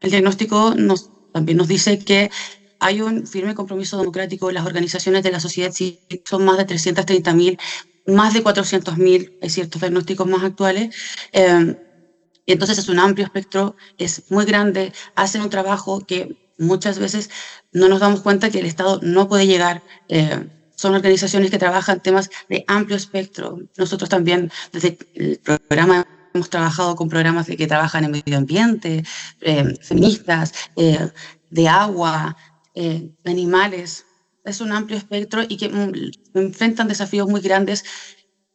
diagnóstico nos también nos dice que hay un firme compromiso democrático. Las organizaciones de la sociedad civil son más de 330.000, más de 400.000, hay ciertos diagnósticos más actuales. Entonces es un amplio espectro, es muy grande, hacen un trabajo que muchas veces no nos damos cuenta que el Estado no puede llegar. Son organizaciones que trabajan temas de amplio espectro. Nosotros también desde el programa hemos trabajado con programas que trabajan en medio ambiente, feministas, de agua, de animales. Es un amplio espectro y que enfrentan desafíos muy grandes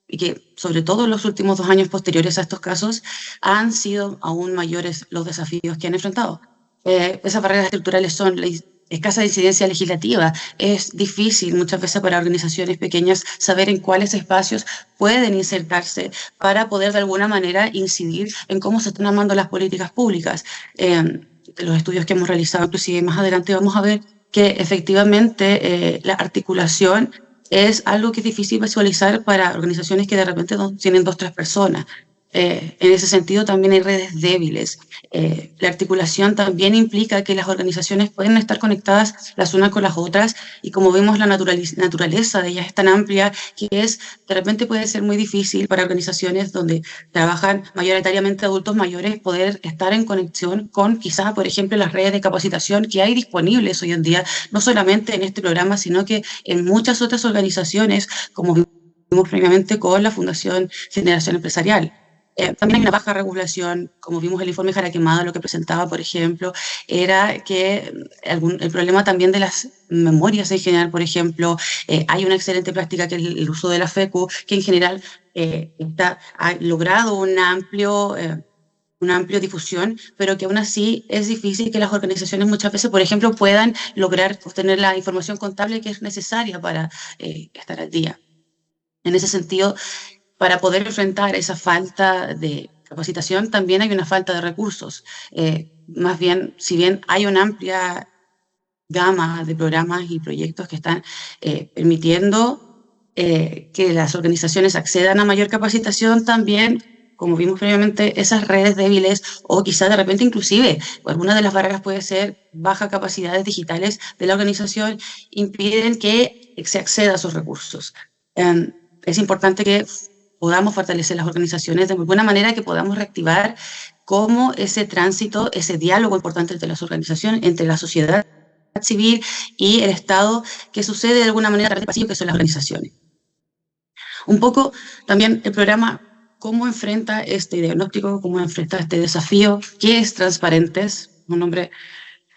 y que, sobre todo en los últimos 2 años posteriores a estos casos, han sido aún mayores los desafíos que han enfrentado. Esas barreras estructurales son la escasa incidencia legislativa. Es difícil muchas veces para organizaciones pequeñas saber en cuáles espacios pueden insertarse para poder de alguna manera incidir en cómo se están armando las políticas públicas. Los estudios que hemos realizado, inclusive más adelante vamos a ver que efectivamente la articulación es algo que es difícil visualizar para organizaciones que de repente tienen 2 o 3 personas. En ese sentido también hay redes débiles. La articulación también implica que las organizaciones pueden estar conectadas las unas con las otras y como vemos la naturaleza de ellas es tan amplia que de repente puede ser muy difícil para organizaciones donde trabajan mayoritariamente adultos mayores poder estar en conexión con quizás, por ejemplo, las redes de capacitación que hay disponibles hoy en día, no solamente en este programa, sino que en muchas otras organizaciones, como vimos previamente con la Fundación Generación Empresarial. También hay una baja regulación, como vimos el informe Jaraquemada, lo que presentaba, por ejemplo, era que el problema también de las memorias en general, por ejemplo, hay una excelente práctica que es el uso de la FECU, que en general ha logrado una amplia difusión, pero que aún así es difícil que las organizaciones muchas veces, por ejemplo, puedan lograr obtener la información contable que es necesaria para estar al día. En ese sentido, para poder enfrentar esa falta de capacitación, también hay una falta de recursos. Más bien, si bien hay una amplia gama de programas y proyectos que están permitiendo que las organizaciones accedan a mayor capacitación, también, como vimos previamente, esas redes débiles o quizás de repente inclusive alguna de las barreras puede ser bajas capacidades digitales de la organización, impiden que se acceda a esos recursos. Es importante que podamos fortalecer las organizaciones de alguna manera, que podamos reactivar cómo ese tránsito, ese diálogo importante entre las organizaciones, entre la sociedad civil y el Estado, que sucede de alguna manera a través del pasillo, que son las organizaciones. Un poco también el programa, cómo enfrenta este diagnóstico, cómo enfrenta este desafío, qué es Transparentes, un nombre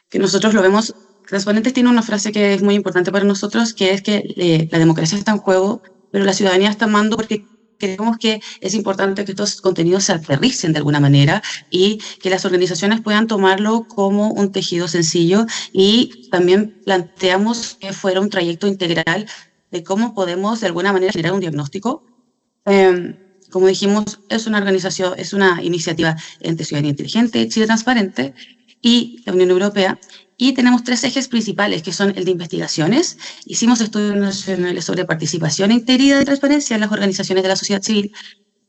que nosotros lo vemos. Transparentes tiene una frase que es muy importante para nosotros, que es que la democracia está en juego, pero la ciudadanía está amando porque creemos que es importante que estos contenidos se aterricen de alguna manera y que las organizaciones puedan tomarlo como un tejido sencillo, y también planteamos que fuera un trayecto integral de cómo podemos de alguna manera generar un diagnóstico. Como dijimos, es una organización, es una iniciativa entre Ciudadanía Inteligente, Chile Transparente y la Unión Europea. Y tenemos 3 ejes principales, que son el de investigaciones. Hicimos estudios nacionales sobre participación e integridad y transparencia en las organizaciones de la sociedad civil.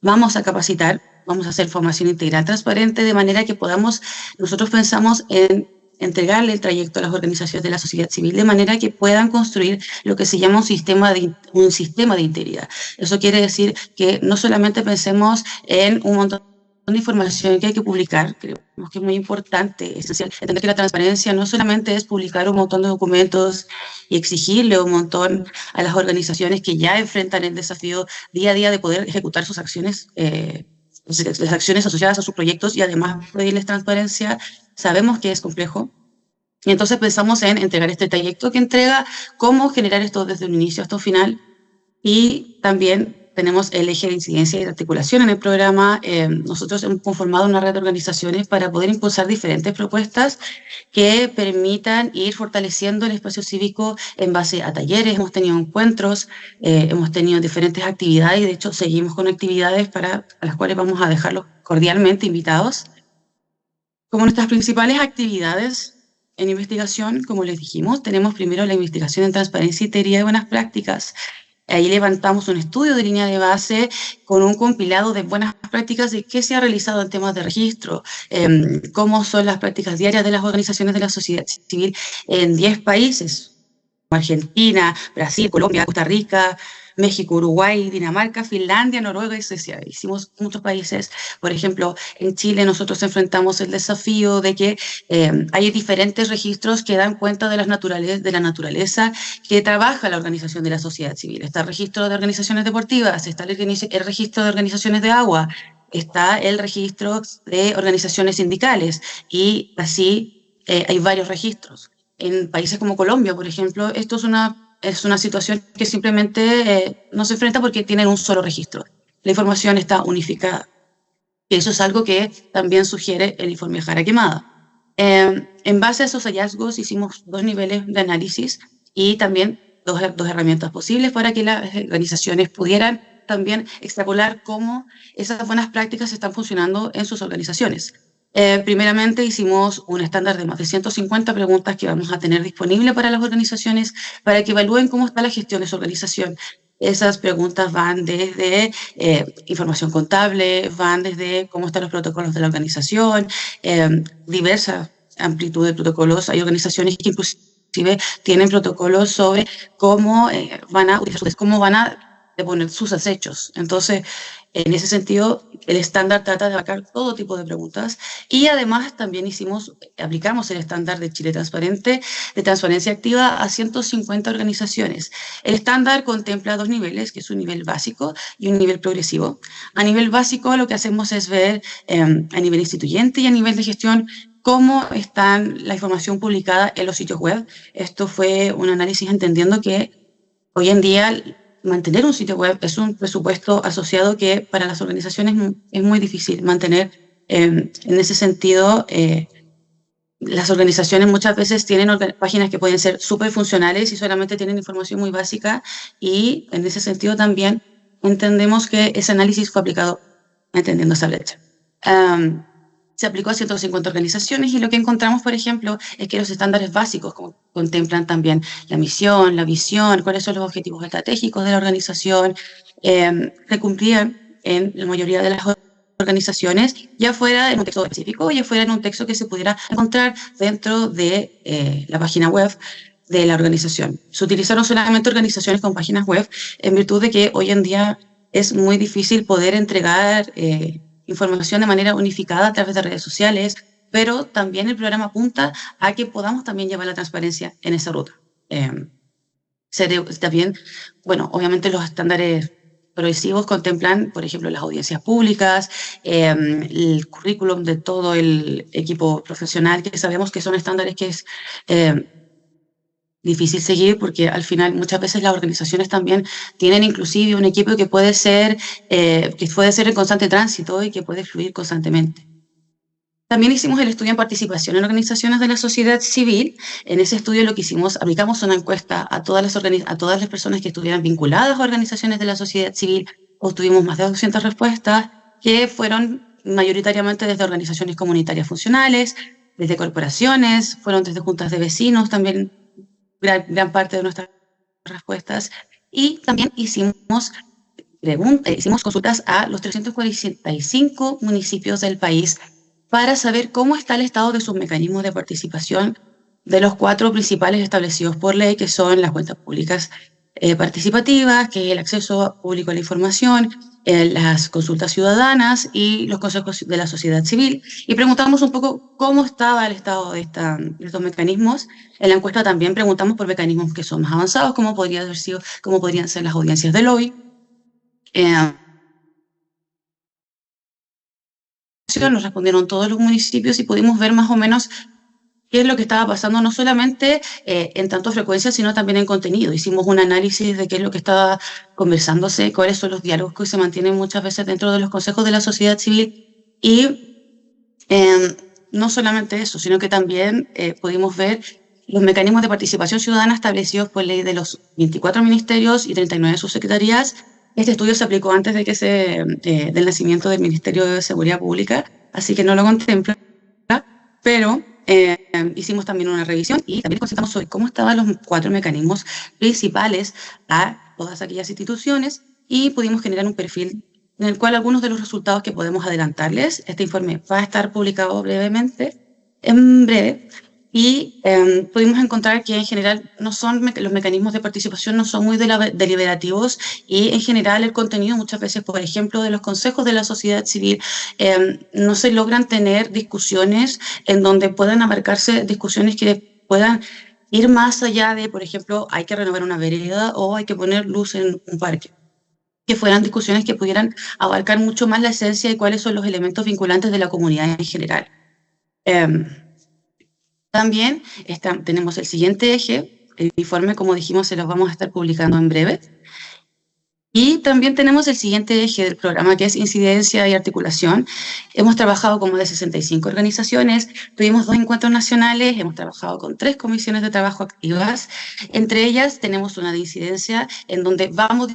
Vamos a capacitar, vamos a hacer formación integral transparente, de manera que podamos, nosotros pensamos en entregarle el trayecto a las organizaciones de la sociedad civil, de manera que puedan construir lo que se llama un sistema de integridad. Eso quiere decir que no solamente pensemos en un montón de información que hay que publicar. Creemos que es muy importante, esencial, entender que la transparencia no solamente es publicar un montón de documentos y exigirle un montón a las organizaciones que ya enfrentan el desafío día a día de poder ejecutar sus acciones, las acciones asociadas a sus proyectos, y además pedirles transparencia. Sabemos que es complejo, y entonces pensamos en entregar este trayecto que entrega cómo generar esto desde un inicio hasta un final, y también tenemos el eje de incidencia y de articulación en el programa. Nosotros hemos conformado una red de organizaciones para poder impulsar diferentes propuestas que permitan ir fortaleciendo el espacio cívico en base a talleres. Hemos tenido encuentros, hemos tenido diferentes actividades, y de hecho seguimos con actividades a las cuales vamos a dejarlos cordialmente invitados. Como nuestras principales actividades en investigación, como les dijimos, tenemos primero la investigación en transparencia, integridad y buenas prácticas. Ahí levantamos un estudio de línea de base con un compilado de buenas prácticas de qué se ha realizado en temas de registro, cómo son las prácticas diarias de las organizaciones de la sociedad civil en 10 países, Argentina, Brasil, Colombia, Costa Rica, México, Uruguay, Dinamarca, Finlandia, Noruega y Suecia. Hicimos muchos países. Por ejemplo, en Chile nosotros enfrentamos el desafío de que hay diferentes registros que dan cuenta de la naturaleza que trabaja la organización de la sociedad civil. Está el registro de organizaciones deportivas, está el registro de organizaciones de agua, está el registro de organizaciones sindicales y así hay varios registros. En países como Colombia, por ejemplo, esto es una situación que simplemente no se enfrenta porque tienen un solo registro. La información está unificada. Y eso es algo que también sugiere el informe Jara Quemada. En base a esos hallazgos hicimos 2 niveles de análisis y también dos herramientas posibles para que las organizaciones pudieran también extrapolar cómo esas buenas prácticas están funcionando en sus organizaciones. Primeramente hicimos un estándar de más de 150 preguntas que vamos a tener disponible para las organizaciones para que evalúen cómo está la gestión de su organización. Esas preguntas van desde información contable, van desde cómo están los protocolos de la organización, diversa amplitud de protocolos. Hay organizaciones que inclusive tienen protocolos sobre cómo van a utilizar, cómo van a deponer sus desechos. Entonces, en ese sentido, el estándar trata de abarcar todo tipo de preguntas y además también aplicamos el estándar de Chile Transparente de transparencia activa a 150 organizaciones. El estándar contempla 2 niveles, que es un nivel básico y un nivel progresivo. A nivel básico lo que hacemos es ver a nivel instituyente y a nivel de gestión cómo está la información publicada en los sitios web. Esto fue un análisis entendiendo que hoy en día mantener un sitio web es un presupuesto asociado que para las organizaciones es muy difícil mantener. En ese sentido, las organizaciones muchas veces tienen páginas que pueden ser súper funcionales y solamente tienen información muy básica y en ese sentido también entendemos que ese análisis fue aplicado entendiendo esa brecha. Se aplicó a 150 organizaciones y lo que encontramos, por ejemplo, es que los estándares básicos contemplan también la misión, la visión, cuáles son los objetivos estratégicos de la organización, se cumplían en la mayoría de las organizaciones, ya fuera en un texto específico, ya fuera en un texto que se pudiera encontrar dentro de la página web de la organización. Se utilizaron solamente organizaciones con páginas web en virtud de que hoy en día es muy difícil poder entregar información de manera unificada a través de redes sociales, pero también el programa apunta a que podamos también llevar la transparencia en esa ruta. También, bueno, obviamente los estándares progresivos contemplan, por ejemplo, las audiencias públicas, el currículum de todo el equipo profesional, que sabemos que son estándares que es difícil seguir porque al final muchas veces las organizaciones también tienen inclusive un equipo que puede ser en constante tránsito y que puede fluir constantemente. También hicimos el estudio en participación en organizaciones de la sociedad civil. En ese estudio lo que hicimos, aplicamos una encuesta a todas las personas que estuvieran vinculadas a organizaciones de la sociedad civil. Obtuvimos más de 200 respuestas que fueron mayoritariamente desde organizaciones comunitarias funcionales, desde corporaciones, fueron desde juntas de vecinos también. Gran parte de nuestras respuestas y también hicimos consultas a los 345 municipios del país para saber cómo está el estado de sus mecanismos de participación de los 4 principales establecidos por ley, que son las cuentas públicas participativas, que es el acceso público a la información, las consultas ciudadanas y los consejos de la sociedad civil. Y preguntamos un poco cómo estaba el estado de estos mecanismos. En la encuesta también preguntamos por mecanismos que son más avanzados, como podrían ser las audiencias de lobby. Nos respondieron todos los municipios y pudimos ver más o menos qué es lo que estaba pasando, no solamente en tanto frecuencia, sino también en contenido. Hicimos un análisis de qué es lo que estaba conversándose, cuáles son los diálogos que se mantienen muchas veces dentro de los consejos de la sociedad civil y no solamente eso, sino que también pudimos ver los mecanismos de participación ciudadana establecidos por ley de los 24 ministerios y 39 subsecretarías. Este estudio se aplicó antes de que del nacimiento del Ministerio de Seguridad Pública, así que no lo contempla, pero hicimos también una revisión y también consultamos sobre cómo estaban los 4 mecanismos principales a todas aquellas instituciones y pudimos generar un perfil en el cual algunos de los resultados que podemos adelantarles, este informe va a estar publicado en breve, y pudimos encontrar que en general los mecanismos de participación no son muy deliberativos, y en general el contenido muchas veces, por ejemplo, de los consejos de la sociedad civil, no se logran tener discusiones en donde puedan abarcarse discusiones que puedan ir más allá de, por ejemplo, hay que renovar una vereda o hay que poner luz en un parque, que fueran discusiones que pudieran abarcar mucho más la esencia y cuáles son los elementos vinculantes de la comunidad en general. También tenemos el siguiente eje, el informe, como dijimos, se los vamos a estar publicando en breve. Y también tenemos el siguiente eje del programa, que es incidencia y articulación. Hemos trabajado con más de 65 organizaciones, tuvimos 2 encuentros nacionales, hemos trabajado con 3 comisiones de trabajo activas. Entre ellas tenemos una de incidencia en donde vamos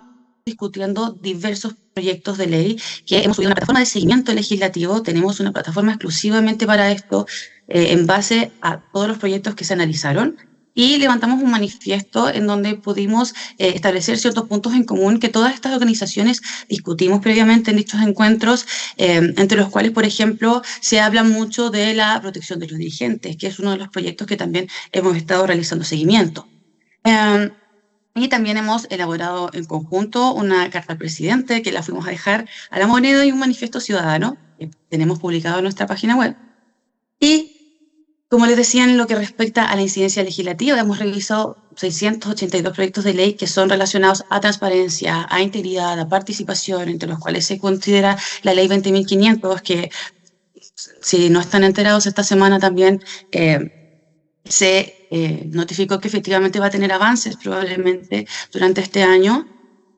discutiendo diversos proyectos de ley, que hemos subido una plataforma de seguimiento legislativo, tenemos una plataforma exclusivamente para esto, en base a todos los proyectos que se analizaron, y levantamos un manifiesto en donde pudimos establecer ciertos puntos en común que todas estas organizaciones discutimos previamente en dichos encuentros, entre los cuales, por ejemplo, se habla mucho de la protección de los dirigentes, que es uno de los proyectos que también hemos estado realizando seguimiento. Y también hemos elaborado en conjunto una carta al presidente que la fuimos a dejar a la moneda, y un manifiesto ciudadano que tenemos publicado en nuestra página web. Y, como les decía, en lo que respecta a la incidencia legislativa, hemos revisado 682 proyectos de ley que son relacionados a transparencia, a integridad, a participación, entre los cuales se considera la ley 20.500, que, si no están enterados, esta semana también se notificó que efectivamente va a tener avances probablemente durante este año,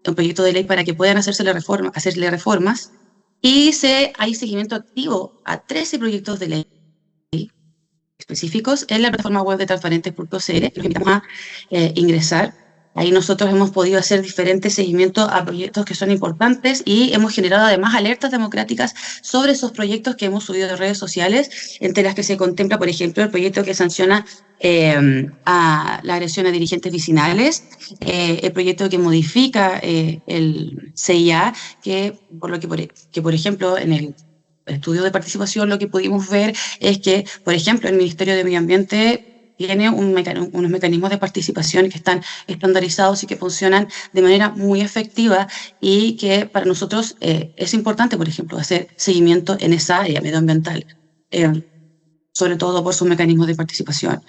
un proyecto de ley para que puedan hacerle reformas, y hay seguimiento activo a 13 proyectos de ley específicos en la plataforma web de transparentes.cl, que los invitamos a ingresar. Ahí nosotros hemos podido hacer diferentes seguimientos a proyectos que son importantes, y hemos generado además alertas democráticas sobre esos proyectos que hemos subido a redes sociales, entre las que se contempla, por ejemplo, el proyecto que sanciona a la agresión a dirigentes vecinales, el proyecto que modifica el CIA, que por ejemplo, en el estudio de participación lo que pudimos ver es que, por ejemplo, el Ministerio de Medio Ambiente tiene unos mecanismos de participación que están estandarizados y que funcionan de manera muy efectiva, y que para nosotros es importante, por ejemplo, hacer seguimiento en esa área medioambiental, sobre todo por sus mecanismos de participación.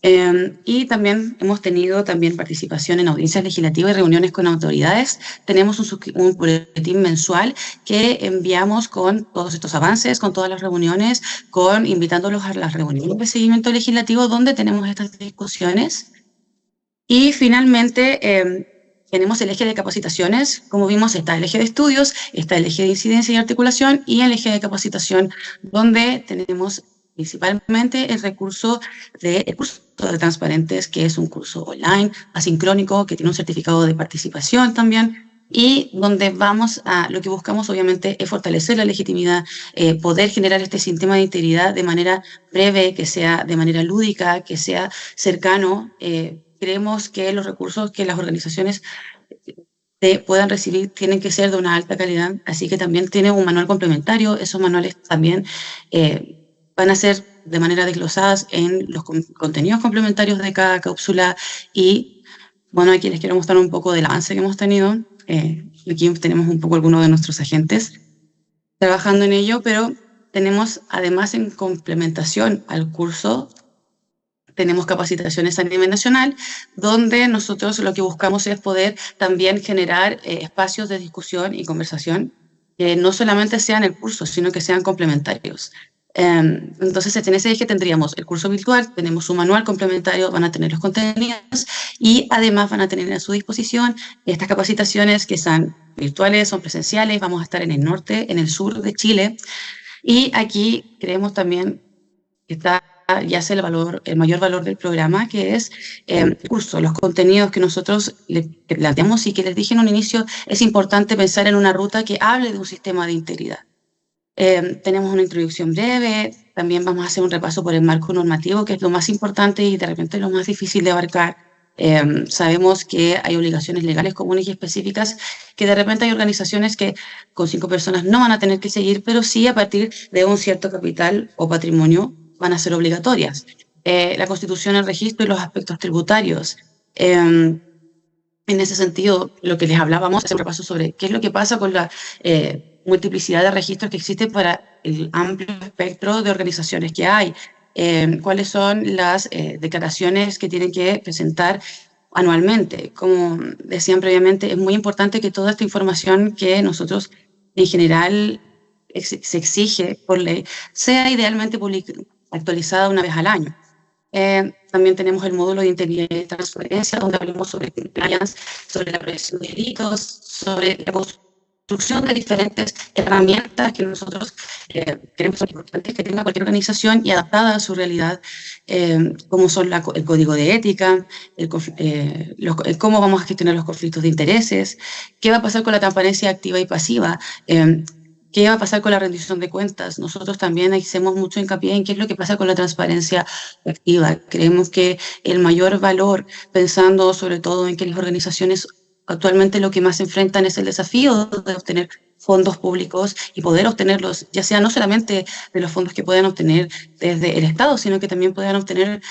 Y también hemos tenido participación en audiencias legislativas y reuniones con autoridades. Tenemos un boletín mensual que enviamos con todos estos avances, con todas las reuniones, invitándolos a las reuniones de seguimiento legislativo donde tenemos estas discusiones. Y finalmente tenemos el eje de capacitaciones. Como vimos, está el eje de estudios, está el eje de incidencia y articulación, y el eje de capacitación, donde tenemos principalmente el curso de Transparentes, que es un curso online, asincrónico, que tiene un certificado de participación también, y donde lo que buscamos obviamente es fortalecer la legitimidad, poder generar este sistema de integridad de manera breve, que sea de manera lúdica, que sea cercano. Creemos que los recursos que las organizaciones puedan recibir tienen que ser de una alta calidad, así que también tiene un manual complementario. Esos manuales también van a ser de manera desglosadas en los contenidos complementarios de cada cápsula. Y bueno, aquí les quiero mostrar un poco del avance que hemos tenido. Aquí tenemos un poco algunos de nuestros agentes trabajando en ello, pero tenemos además, en complementación al curso, tenemos capacitaciones a nivel nacional, donde nosotros lo que buscamos es poder también generar espacios de discusión y conversación que no solamente sean el curso, sino que sean complementarios. Entonces, en ese eje tendríamos el curso virtual, tenemos un manual complementario, van a tener los contenidos, y además van a tener a su disposición estas capacitaciones, que son virtuales, son presenciales. Vamos a estar en el norte, en el sur de Chile, y aquí creemos también que yace el mayor valor del programa, que es el curso, los contenidos que nosotros le planteamos, y que les dije en un inicio, es importante pensar en una ruta que hable de un sistema de integridad. Tenemos una introducción breve, también vamos a hacer un repaso por el marco normativo, que es lo más importante y de repente lo más difícil de abarcar. Sabemos que hay obligaciones legales comunes y específicas que de repente hay organizaciones que con 5 personas no van a tener que seguir, pero sí a partir de un cierto capital o patrimonio van a ser obligatorias. La Constitución, el registro y los aspectos tributarios. En ese sentido, lo que les hablábamos es un repaso sobre qué es lo que pasa con la multiplicidad de registros que existen para el amplio espectro de organizaciones que hay. Cuáles son las declaraciones que tienen que presentar anualmente. Como decían previamente, es muy importante que toda esta información que nosotros en general se exige por ley sea idealmente actualizada una vez al año. También tenemos el módulo de integridad y transparencia, donde hablamos sobre compliance, sobre la prevención de delitos, sobre la construcción de diferentes herramientas que nosotros creemos son importantes que tenga cualquier organización y adaptada a su realidad, como son el código de ética, cómo vamos a gestionar los conflictos de intereses, qué va a pasar con la transparencia activa y pasiva, ¿qué va a pasar con la rendición de cuentas? Nosotros también hacemos mucho hincapié en qué es lo que pasa con la transparencia activa. Creemos que el mayor valor, pensando sobre todo en que las organizaciones actualmente lo que más se enfrentan es el desafío de obtener fondos públicos y poder obtenerlos, ya sea no solamente de los fondos que puedan obtener desde el Estado, sino que también puedan obtener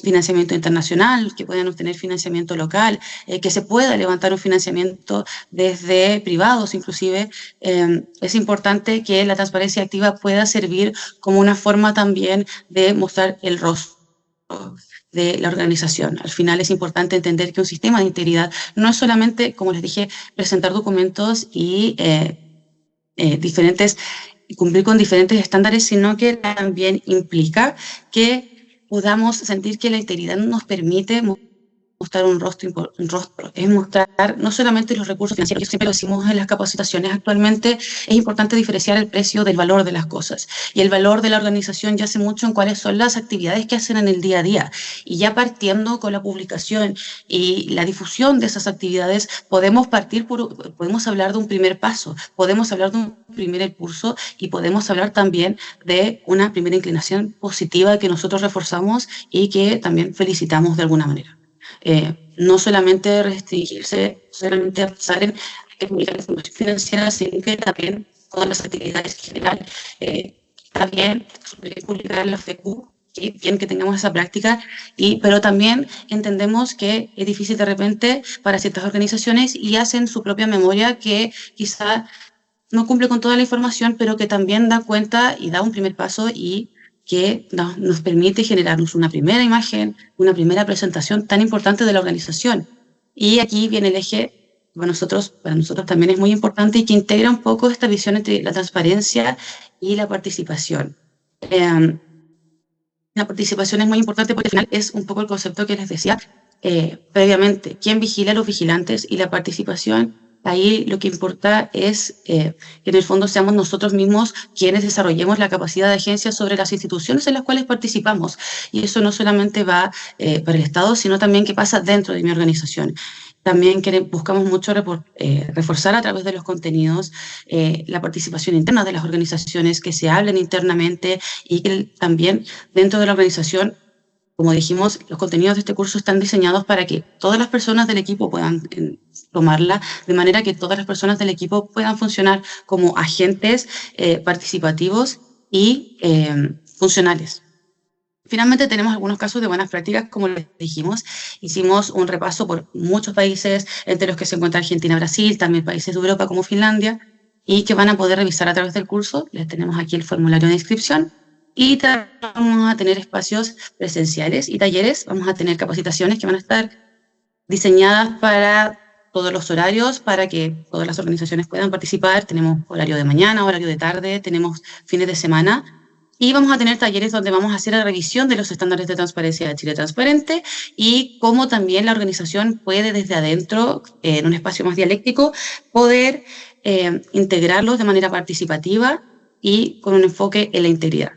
financiamiento internacional, que puedan obtener financiamiento local, que se pueda levantar un financiamiento desde privados inclusive. Es importante que la transparencia activa pueda servir como una forma también de mostrar el rostro de la organización. Al final es importante entender que un sistema de integridad no es solamente, como les dije, presentar documentos y cumplir con diferentes estándares, sino que también implica que podamos sentir que la integridad nos permite mostrar un rostro, es mostrar no solamente los recursos financieros, que siempre lo decimos en las capacitaciones. Actualmente es importante diferenciar el precio del valor de las cosas, y el valor de la organización yace mucho en cuáles son las actividades que hacen en el día a día, y ya partiendo con la publicación y la difusión de esas actividades podemos hablar de un primer paso, podemos hablar de un primer impulso y podemos hablar también de una primera inclinación positiva que nosotros reforzamos y que también felicitamos de alguna manera. No solamente restringirse, solamente a pensar en publicar información financiera, sino que también todas las actividades en general. Está bien publicar la FEQ, bien que tengamos esa práctica, pero también entendemos que es difícil de repente para ciertas organizaciones y hacen su propia memoria que quizá no cumple con toda la información, pero que también da cuenta y da un primer paso y que nos permite generarnos una primera imagen, una primera presentación tan importante de la organización. Y aquí viene el eje, para nosotros también es muy importante y que integra un poco esta visión entre la transparencia y la participación. La participación es muy importante porque al final es un poco el concepto que les decía previamente. ¿Quién vigila a los vigilantes? Y la participación, ahí lo que importa es que en el fondo seamos nosotros mismos quienes desarrollemos la capacidad de agencia sobre las instituciones en las cuales participamos. Y eso no solamente va para el Estado, sino también que pasa dentro de mi organización. También buscamos mucho reforzar a través de los contenidos la participación interna de las organizaciones, que se hablen internamente y que también dentro de la organización, como dijimos, los contenidos de este curso están diseñados para que todas las personas del equipo puedan tomarla, de manera que todas las personas del equipo puedan funcionar como agentes participativos y funcionales. Finalmente tenemos algunos casos de buenas prácticas, como les dijimos. Hicimos un repaso por muchos países, entre los que se encuentra Argentina, Brasil, también países de Europa como Finlandia, y que van a poder revisar a través del curso. Les tenemos aquí el formulario de inscripción. Y también vamos a tener espacios presenciales y talleres. Vamos a tener capacitaciones que van a estar diseñadas para todos los horarios, para que todas las organizaciones puedan participar. Tenemos horario de mañana, horario de tarde, tenemos fines de semana. Y vamos a tener talleres donde vamos a hacer la revisión de los estándares de transparencia de Chile Transparente y cómo también la organización puede desde adentro, en un espacio más dialéctico, poder integrarlos de manera participativa y con un enfoque en la integridad.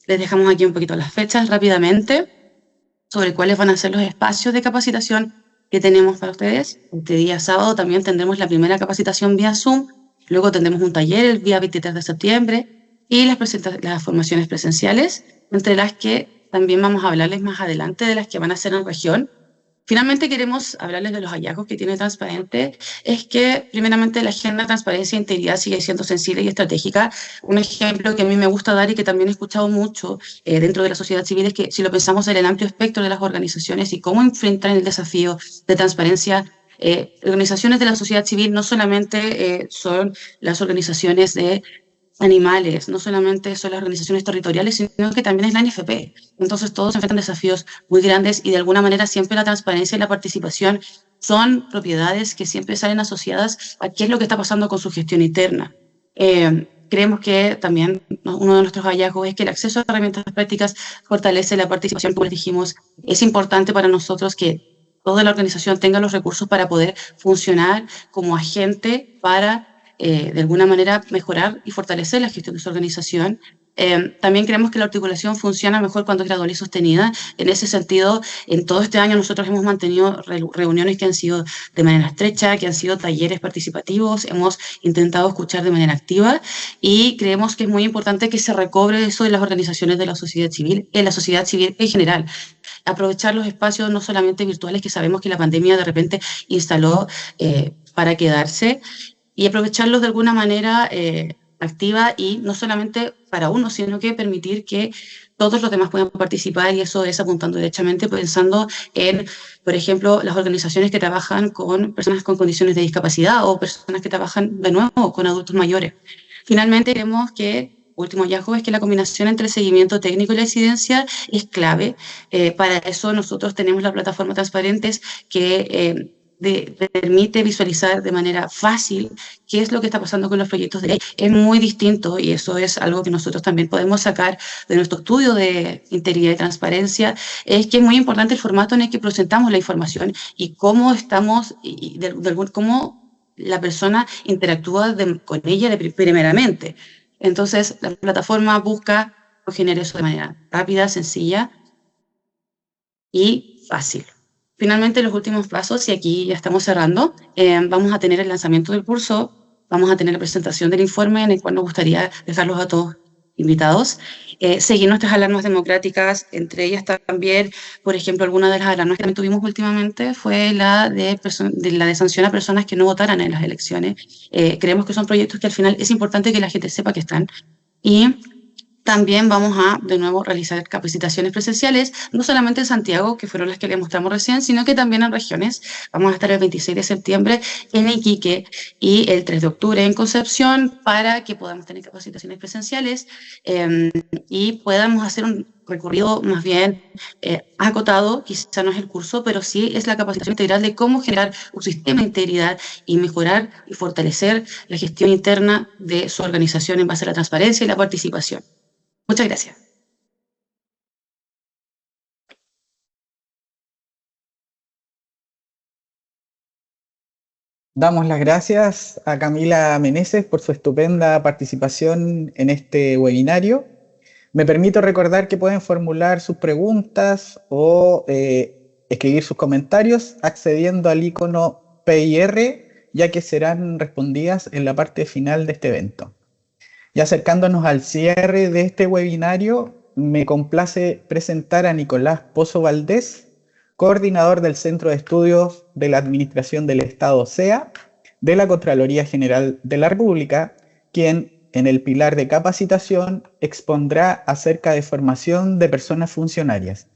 Les dejamos aquí un poquito las fechas rápidamente sobre cuáles van a ser los espacios de capacitación que tenemos para ustedes. Este día sábado también tendremos la primera capacitación vía Zoom, luego tendremos un taller el día 23 de septiembre y las formaciones presenciales, entre las que también vamos a hablarles más adelante de las que van a ser en región. Finalmente queremos hablarles de los hallazgos que tiene Transparente. Es que, primeramente, la agenda de transparencia e integridad sigue siendo sensible y estratégica. Un ejemplo que a mí me gusta dar y que también he escuchado mucho dentro de la sociedad civil es que si lo pensamos en el amplio espectro de las organizaciones y cómo enfrentan el desafío de transparencia, organizaciones de la sociedad civil no solamente son las organizaciones de animales, no solamente son las organizaciones territoriales, sino que también es la NFP. Entonces todos enfrentan desafíos muy grandes y de alguna manera siempre la transparencia y la participación son propiedades que siempre salen asociadas a qué es lo que está pasando con su gestión interna. Creemos que también uno de nuestros hallazgos es que el acceso a herramientas prácticas fortalece la participación. Como les dijimos, es importante para nosotros que toda la organización tenga los recursos para poder funcionar como agente para de alguna manera mejorar y fortalecer la gestión de su organización. También creemos que la articulación funciona mejor cuando es gradual y sostenida. En ese sentido, en todo este año nosotros hemos mantenido reuniones que han sido de manera estrecha, que han sido talleres participativos, hemos intentado escuchar de manera activa y creemos que es muy importante que se recobre eso de las organizaciones de la sociedad civil, en la sociedad civil en general. Aprovechar los espacios no solamente virtuales que sabemos que la pandemia de repente instaló para quedarse, y aprovecharlos de alguna manera activa y no solamente para uno, sino que permitir que todos los demás puedan participar, y eso es apuntando derechamente, pensando en, por ejemplo, las organizaciones que trabajan con personas con condiciones de discapacidad o personas que trabajan de nuevo con adultos mayores. Finalmente, creemos que último hallazgo es que la combinación entre el seguimiento técnico y la incidencia es clave. Para eso nosotros tenemos la plataforma Transparentes que permite visualizar de manera fácil qué es lo que está pasando con los proyectos de ley. Es muy distinto y eso es algo que nosotros también podemos sacar de nuestro estudio de integridad y transparencia, es que es muy importante el formato en el que presentamos la información y cómo estamos, cómo la persona interactúa con ella primeramente. Entonces, la plataforma busca generar eso de manera rápida, sencilla y fácil. Finalmente, los últimos pasos, y aquí ya estamos cerrando, vamos a tener el lanzamiento del curso, vamos a tener la presentación del informe en el cual nos gustaría dejarlos a todos invitados, seguir nuestras alarmas democráticas, entre ellas también, por ejemplo, alguna de las alarmas que también tuvimos últimamente fue la de sanción a personas que no votaran en las elecciones. Creemos que son proyectos que al final es importante que la gente sepa que están. Y también vamos a, de nuevo, realizar capacitaciones presenciales, no solamente en Santiago, que fueron las que les mostramos recién, sino que también en regiones. Vamos a estar el 26 de septiembre en Iquique y el 3 de octubre en Concepción para que podamos tener capacitaciones presenciales y podamos hacer un recorrido más bien acotado, quizá no es el curso, pero sí es la capacitación integral de cómo generar un sistema de integridad y mejorar y fortalecer la gestión interna de su organización en base a la transparencia y la participación. Muchas gracias. Damos las gracias a Camila Meneses por su estupenda participación en este webinario. Me permito recordar que pueden formular sus preguntas o escribir sus comentarios accediendo al icono PIR, ya que serán respondidas en la parte final de este evento. Y acercándonos al cierre de este webinario, me complace presentar a Nicolás Pozo Valdés, coordinador del Centro de Estudios de la Administración del Estado CEA, de la Contraloría General de la República, quien en el pilar de capacitación expondrá acerca de formación de personas funcionarias.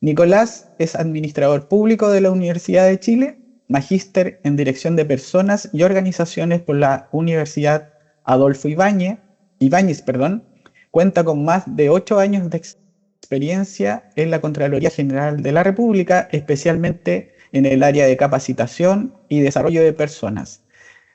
Nicolás es administrador público de la Universidad de Chile, magíster en Dirección de Personas y Organizaciones por la Universidad Adolfo Ibáñez, cuenta con más de 8 años de experiencia en la Contraloría General de la República, especialmente en el área de capacitación y desarrollo de personas.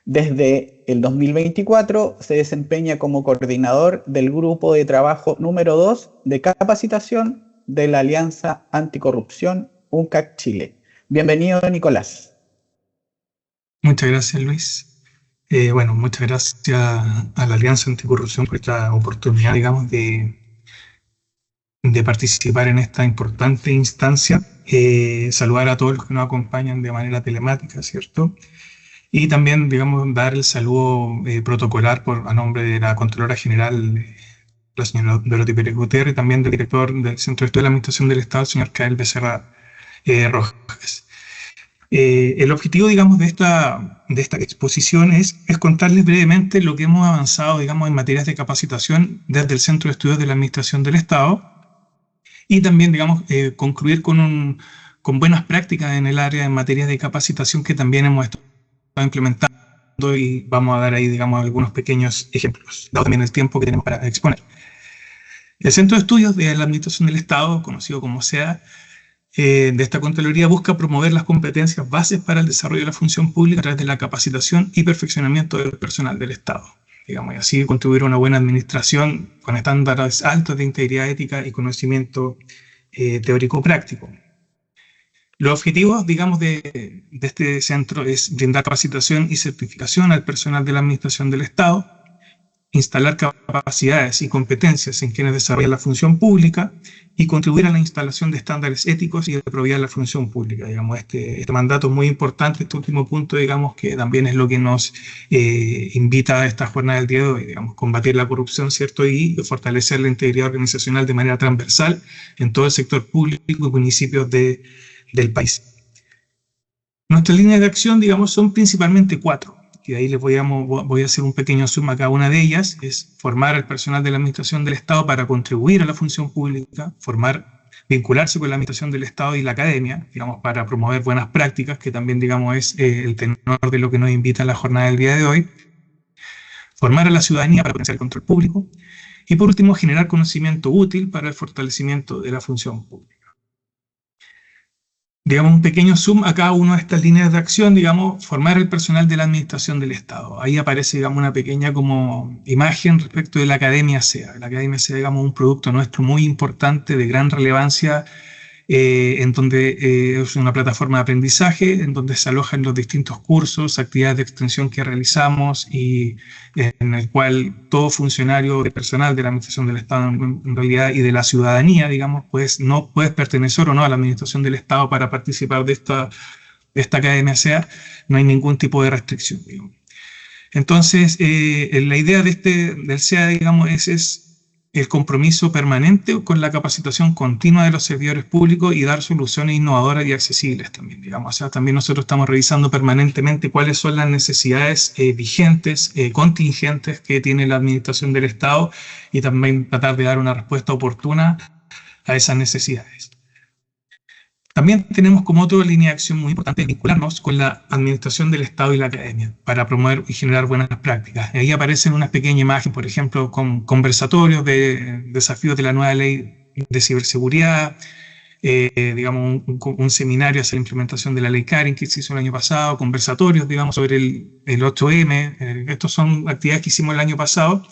Desde el 2024 se desempeña como coordinador del Grupo de Trabajo número 2 de Capacitación de la Alianza Anticorrupción UNCAC Chile. Bienvenido, Nicolás. Muchas gracias, Luis. Muchas gracias a la Alianza Anticorrupción por esta oportunidad, digamos, de participar en esta importante instancia. Saludar a todos los que nos acompañan de manera telemática, ¿cierto? Y también, digamos, dar el saludo protocolar a nombre de la Contralora General, la señora Dorothy Pérez Gutiérrez, y también del director del Centro de Estudio de la Administración del Estado, el señor Kael Becerra Rojas. El objetivo, digamos, de esta exposición es contarles brevemente lo que hemos avanzado, digamos, en materias de capacitación desde el Centro de Estudios de la Administración del Estado, y también, digamos, concluir con buenas prácticas en el área en materias de capacitación que también hemos estado implementando, y vamos a dar ahí, digamos, algunos pequeños ejemplos, dado también el tiempo que tenemos para exponer. El Centro de Estudios de la Administración del Estado, conocido como SEA, de esta Contraloría, busca promover las competencias bases para el desarrollo de la función pública a través de la capacitación y perfeccionamiento del personal del Estado, digamos, y así contribuir a una buena administración con estándares altos de integridad ética y conocimiento teórico-práctico. Los objetivos, digamos, de este centro es brindar capacitación y certificación al personal de la Administración del Estado, instalar capacidades y competencias en quienes desarrollan la función pública y contribuir a la instalación de estándares éticos y de probidad de la función pública. Digamos, este mandato es muy importante, este último punto, digamos, que también es lo que nos invita a esta jornada del día de hoy, digamos, combatir la corrupción, ¿cierto? Y fortalecer la integridad organizacional de manera transversal en todo el sector público y municipios del país. Nuestras líneas de acción, digamos, son principalmente 4. Y de ahí les voy a hacer un pequeño zoom a cada una de ellas. Es formar al personal de la Administración del Estado para contribuir a la función pública, vincularse con la Administración del Estado y la academia, digamos, para promover buenas prácticas, que también, digamos, es el tenor de lo que nos invita a la jornada del día de hoy. Formar a la ciudadanía para potenciar el control público. Y por último, generar conocimiento útil para el fortalecimiento de la función pública. Digamos, un pequeño zoom a cada una de estas líneas de acción, digamos, formar el personal de la Administración del Estado. Ahí aparece, digamos, una pequeña como imagen respecto de la Academia SEA. La Academia SEA, digamos, un producto nuestro muy importante, de gran relevancia, en donde es una plataforma de aprendizaje, en donde se alojan los distintos cursos, actividades de extensión que realizamos, y en el cual todo funcionario personal de la Administración del Estado, en realidad, y de la ciudadanía, digamos, pues no puedes pertenecer o no a la Administración del Estado para participar de esta Academia SEA, no hay ningún tipo de restricción, digamos. Entonces, la idea del SEA, digamos, es el compromiso permanente con la capacitación continua de los servidores públicos y dar soluciones innovadoras y accesibles también, digamos. O sea, también nosotros estamos revisando permanentemente cuáles son las necesidades vigentes, contingentes que tiene la Administración del Estado, y también tratar de dar una respuesta oportuna a esas necesidades. También tenemos como otra línea de acción muy importante vincularnos con la Administración del Estado y la Academia para promover y generar buenas prácticas. Ahí aparecen una pequeña imagen, por ejemplo, con conversatorios de desafíos de la nueva ley de ciberseguridad, digamos, un seminario hacia la implementación de la ley Karin que se hizo el año pasado, conversatorios, digamos, sobre el 8M. Estos son actividades que hicimos el año pasado.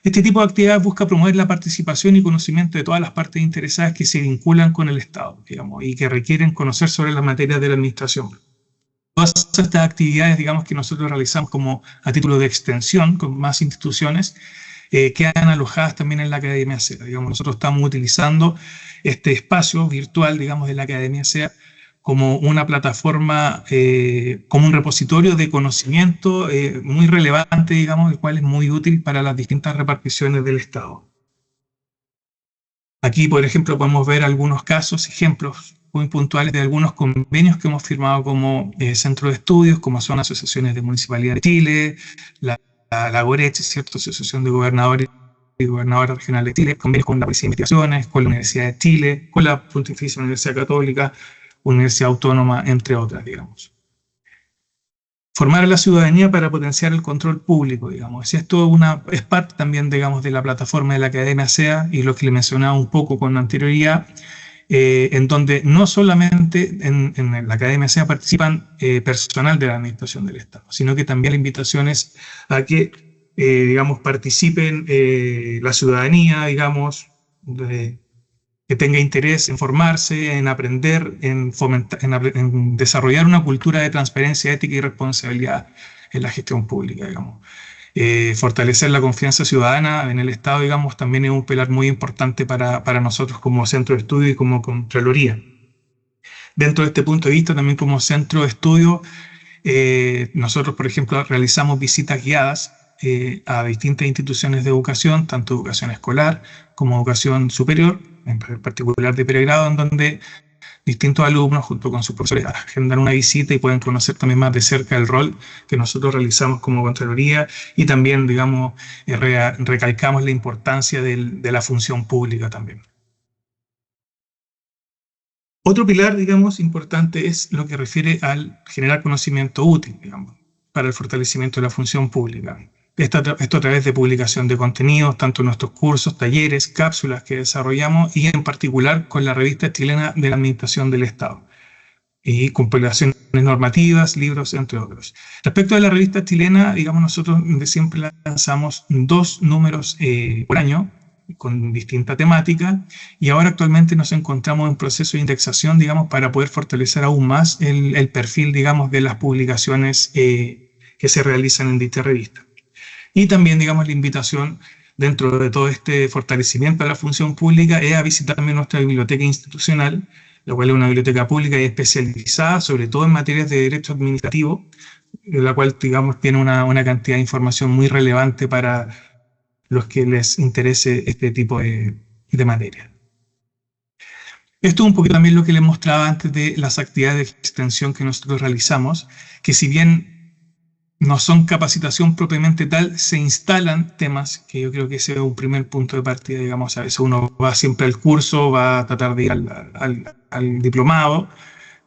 Este tipo de actividades busca promover la participación y conocimiento de todas las partes interesadas que se vinculan con el Estado, digamos, y que requieren conocer sobre las materias de la administración. Todas estas actividades, digamos, que nosotros realizamos como a título de extensión con más instituciones, quedan alojadas también en la Academia SEA. Digamos, nosotros estamos utilizando este espacio virtual, digamos, de la Academia SEA como una plataforma, como un repositorio de conocimiento muy relevante, digamos, el cual es muy útil para las distintas reparticiones del Estado. Aquí, por ejemplo, podemos ver algunos casos, ejemplos muy puntuales de algunos convenios que hemos firmado como centro de estudios, como son asociaciones de Municipalidad de Chile, la GORECH, ¿cierto? Asociación de Gobernadores y Gobernadoras Regionales de Chile, convenios con la Policía de Investigaciones, con la Universidad de Chile, con la Pontificia Universidad Católica, Universidad Autónoma, entre otras, digamos. Formar a la ciudadanía para potenciar el control público, digamos. Esto es parte también, digamos, de la plataforma de la Academia SEA, y lo que le mencionaba un poco con anterioridad, en donde no solamente en la Academia SEA participan personal de la Administración del Estado, sino que también la invitación es a que, digamos, participen la ciudadanía, digamos, que tenga interés en formarse, en aprender, en fomentar, en desarrollar una cultura de transparencia, ética y responsabilidad en la gestión pública, digamos. Fortalecer la confianza ciudadana en el Estado, digamos, también es un pilar muy importante para nosotros como centro de estudio y como Contraloría. Dentro de este punto de vista, también como centro de estudio, nosotros, por ejemplo, realizamos visitas guiadas a distintas instituciones de educación, tanto educación escolar como educación superior, en particular de pregrado, en donde distintos alumnos junto con sus profesores agendan una visita y pueden conocer también más de cerca el rol que nosotros realizamos como Contraloría y también, digamos, recalcamos la importancia de la función pública también. Otro pilar, digamos, importante es lo que refiere al generar conocimiento útil, digamos, para el fortalecimiento de la función pública. Esto a través de publicación de contenidos, tanto en nuestros cursos, talleres, cápsulas que desarrollamos y en particular con la revista chilena de la Administración del Estado y compilaciones normativas, libros, entre otros. Respecto a la revista chilena, digamos, nosotros siempre lanzamos 2 números por año con distinta temática y ahora actualmente nos encontramos en proceso de indexación, digamos, para poder fortalecer aún más el perfil, digamos, de las publicaciones que se realizan en dicha revista. Y también, digamos, la invitación dentro de todo este fortalecimiento de la función pública es a visitar también nuestra biblioteca institucional, la cual es una biblioteca pública y especializada sobre todo en materias de derecho administrativo, la cual, digamos, tiene una cantidad de información muy relevante para los que les interese este tipo de materia. Esto es un poquito también lo que les mostraba antes de las actividades de extensión que nosotros realizamos, que si bien no son capacitación propiamente tal, se instalan temas, que yo creo que ese es un primer punto de partida, digamos, a veces uno va siempre al curso, va a tratar de ir al diplomado,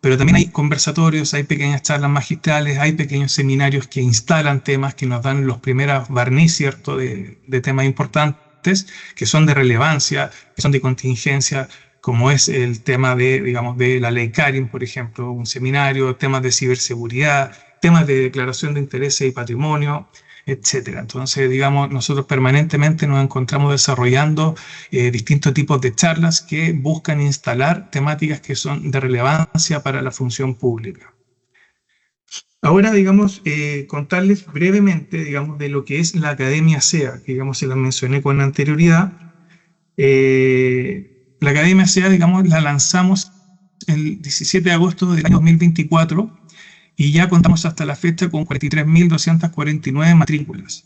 pero también hay conversatorios, hay pequeñas charlas magistrales, hay pequeños seminarios que instalan temas, que nos dan los primeros barniz, ¿cierto?, de temas importantes, que son de relevancia, que son de contingencia, como es el tema de, digamos, de la ley Karin, por ejemplo, un seminario, temas de ciberseguridad, temas de declaración de intereses y patrimonio, etcétera. Entonces, digamos, nosotros permanentemente nos encontramos desarrollando distintos tipos de charlas que buscan instalar temáticas que son de relevancia para la función pública. Ahora, digamos, contarles brevemente, digamos, de lo que es la Academia SEA, que, digamos, se la mencioné con anterioridad. La Academia SEA, digamos, la lanzamos el 17 de agosto del año 2024, y ya contamos hasta la fecha con 43.249 matrículas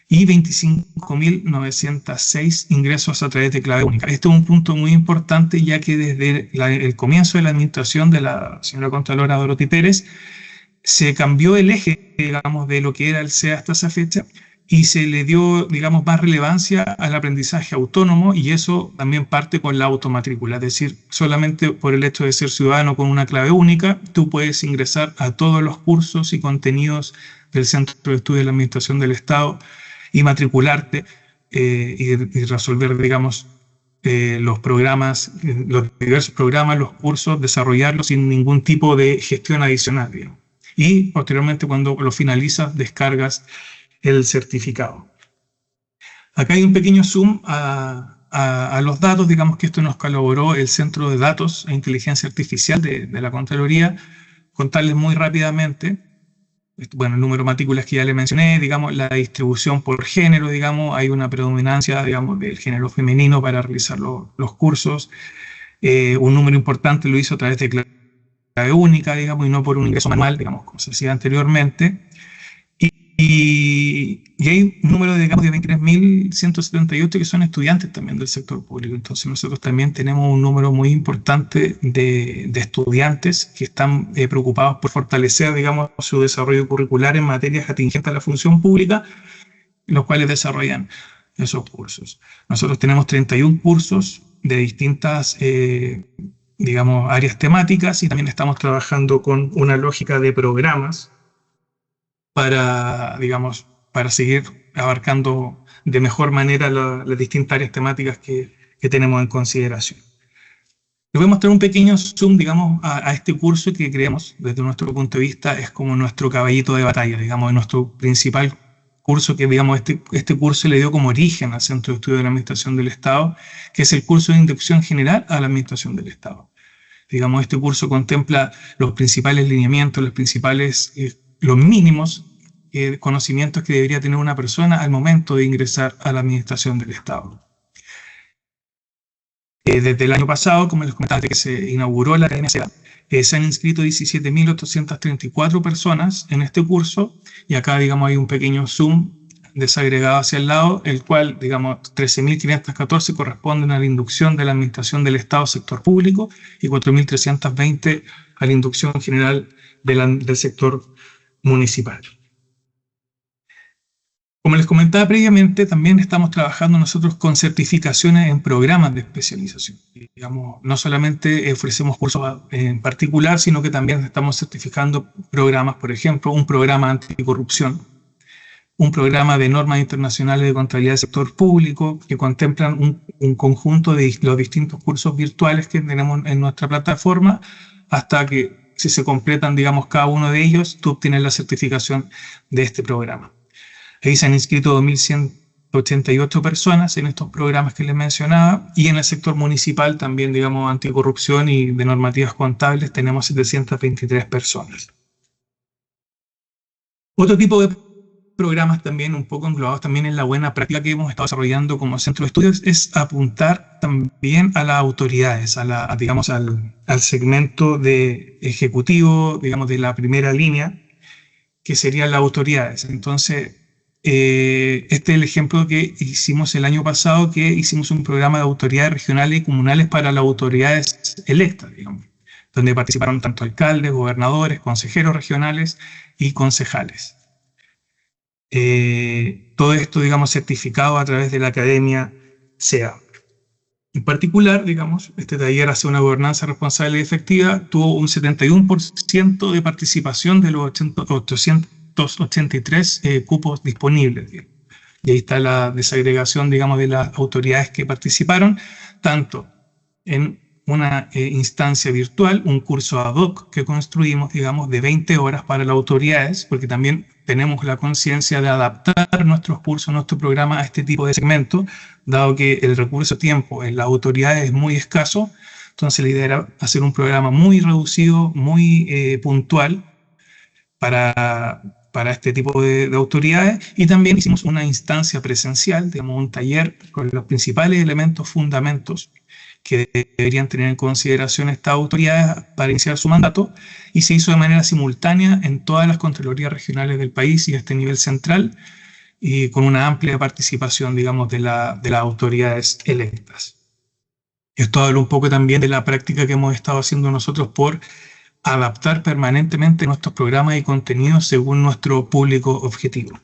y 25.906 ingresos a través de clave única. Este es un punto muy importante, ya que desde el comienzo de la administración de la señora Contralora Dorothy Pérez se cambió el eje, digamos, de lo que era el SEA hasta esa fecha y se le dio, digamos, más relevancia al aprendizaje autónomo, y eso también parte con la automatrícula, es decir, solamente por el hecho de ser ciudadano con una clave única, tú puedes ingresar a todos los cursos y contenidos del Centro de Estudios de la Administración del Estado y matricularte y resolver, digamos, los programas, los diversos programas, los cursos, desarrollarlos sin ningún tipo de gestión adicional, digamos. Y posteriormente, cuando lo finalizas, descargas el certificado. Acá hay un pequeño zoom a los datos, digamos que esto nos colaboró el Centro de Datos e Inteligencia Artificial de la Contraloría. Contarles muy rápidamente, bueno, el número de matrículas que ya le mencioné, digamos, la distribución por género, digamos, hay una predominancia, digamos, del género femenino para realizar los cursos. Un número importante lo hizo a través de clave única, digamos, y no por un ingreso manual, digamos, como se hacía anteriormente. Y hay un número, digamos, de 23.178 que son estudiantes también del sector público. Entonces nosotros también tenemos un número muy importante de estudiantes que están preocupados por fortalecer, digamos, su desarrollo curricular en materias atingentes a la función pública, los cuales desarrollan esos cursos. Nosotros tenemos 31 cursos de distintas, digamos, áreas temáticas, y también estamos trabajando con una lógica de programas para, digamos, para seguir abarcando de mejor manera las distintas áreas temáticas que tenemos en consideración. Les voy a mostrar un pequeño zoom, digamos, a este curso que creemos, desde nuestro punto de vista, es como nuestro caballito de batalla, digamos, nuestro principal curso que, digamos, este curso le dio como origen al Centro de Estudios de la Administración del Estado, que es el curso de Inducción General a la Administración del Estado. Digamos, este curso contempla los principales lineamientos, los mínimos conocimientos que debería tener una persona al momento de ingresar a la Administración del Estado. Desde el año pasado, como les comentaba, que se inauguró la Academia SEA, se han inscrito 17.834 personas en este curso, y acá, digamos, hay un pequeño zoom desagregado hacia el lado, el cual, digamos, 13.514 corresponden a la inducción de la Administración del Estado sector público y 4.320 a la inducción general del sector municipal. Como les comentaba previamente, también estamos trabajando nosotros con certificaciones en programas de especialización. Digamos, no solamente ofrecemos cursos en particular, sino que también estamos certificando programas, por ejemplo, un programa anticorrupción, un programa de normas internacionales de contabilidad del sector público que contemplan un conjunto de los distintos cursos virtuales que tenemos en nuestra plataforma, hasta que si se completan, digamos, cada uno de ellos, tú obtienes la certificación de este programa. Ahí se han inscrito 2.188 personas en estos programas que les mencionaba, y en el sector municipal también, digamos, anticorrupción y de normativas contables, tenemos 723 personas. Otro tipo de programas también un poco englobados también en la buena práctica que hemos estado desarrollando como centro de estudios es apuntar también a las autoridades, digamos, al segmento de ejecutivo, digamos, de la primera línea, que serían las autoridades. Entonces, este es el ejemplo que hicimos el año pasado, que hicimos un programa de autoridades regionales y comunales para las autoridades electas, digamos, donde participaron tanto alcaldes, gobernadores, consejeros regionales y concejales. Todo esto, digamos, certificado a través de la Academia SEA. En particular, digamos, este taller hacia una gobernanza responsable y efectiva tuvo un 71% de participación de los 883 cupos disponibles. Y ahí está la desagregación, digamos, de las autoridades que participaron, tanto en una instancia virtual, un curso ad hoc que construimos, digamos, de 20 horas para las autoridades, porque también tenemos la conciencia de adaptar nuestros cursos, nuestro programa a este tipo de segmento, dado que el recurso tiempo en las autoridades es muy escaso. Entonces la idea era hacer un programa muy reducido, muy puntual para este tipo de autoridades, y también hicimos una instancia presencial, digamos, un taller con los principales elementos, fundamentos que deberían tener en consideración estas autoridades para iniciar su mandato, y se hizo de manera simultánea en todas las contralorías regionales del país y a este nivel central, y con una amplia participación, digamos, de las autoridades electas. Esto habla un poco también de la práctica que hemos estado haciendo nosotros por adaptar permanentemente nuestros programas y contenidos según nuestro público objetivo.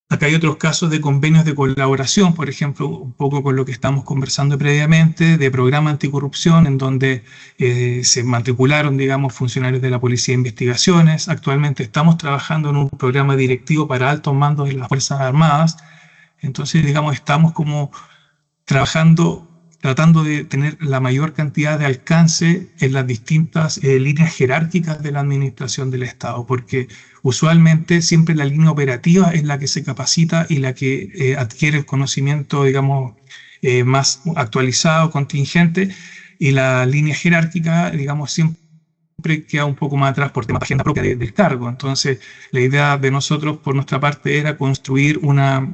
Acá hay otros casos de convenios de colaboración, por ejemplo, un poco con lo que estamos conversando previamente, de programa anticorrupción, en donde se matricularon, digamos, funcionarios de la Policía de Investigaciones. Actualmente estamos trabajando en un programa directivo para altos mandos de las Fuerzas Armadas. Entonces, digamos, estamos como trabajando, tratando de tener la mayor cantidad de alcance en las distintas líneas jerárquicas de la administración del Estado, porque usualmente siempre la línea operativa es la que se capacita y la que adquiere el conocimiento, digamos, más actualizado, contingente, y la línea jerárquica, digamos, siempre queda un poco más atrás por temas de agenda propia del cargo. Entonces, la idea de nosotros, por nuestra parte, era construir una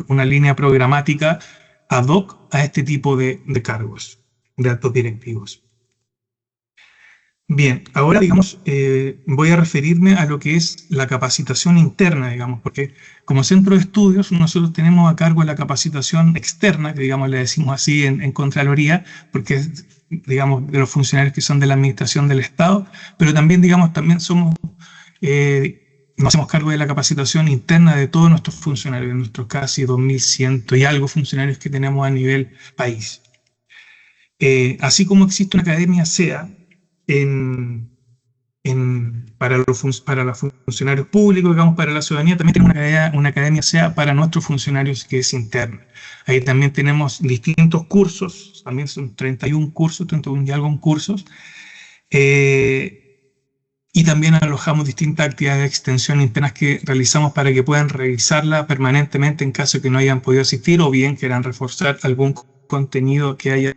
línea programática ad hoc a este tipo de cargos, de altos directivos. Bien, ahora, digamos, voy a referirme a lo que es la capacitación interna, digamos, porque como centro de estudios nosotros tenemos a cargo la capacitación externa, que, digamos, le decimos así en Contraloría, porque es, digamos, de los funcionarios que son de la administración del Estado, pero también, digamos, también somos, nos hacemos cargo de la capacitación interna de todos nuestros funcionarios, de nuestros casi 2.100 y algo funcionarios que tenemos a nivel país. Así como existe una academia SEA para los funcionarios públicos, digamos, para la ciudadanía, también tenemos una academia SEA para nuestros funcionarios que es interna. Ahí también tenemos distintos cursos, también son 31 cursos, 31 y algo cursos, y también alojamos distintas actividades de extensión internas que realizamos para que puedan revisarla permanentemente en caso de que no hayan podido asistir o bien quieran reforzar algún contenido que hayan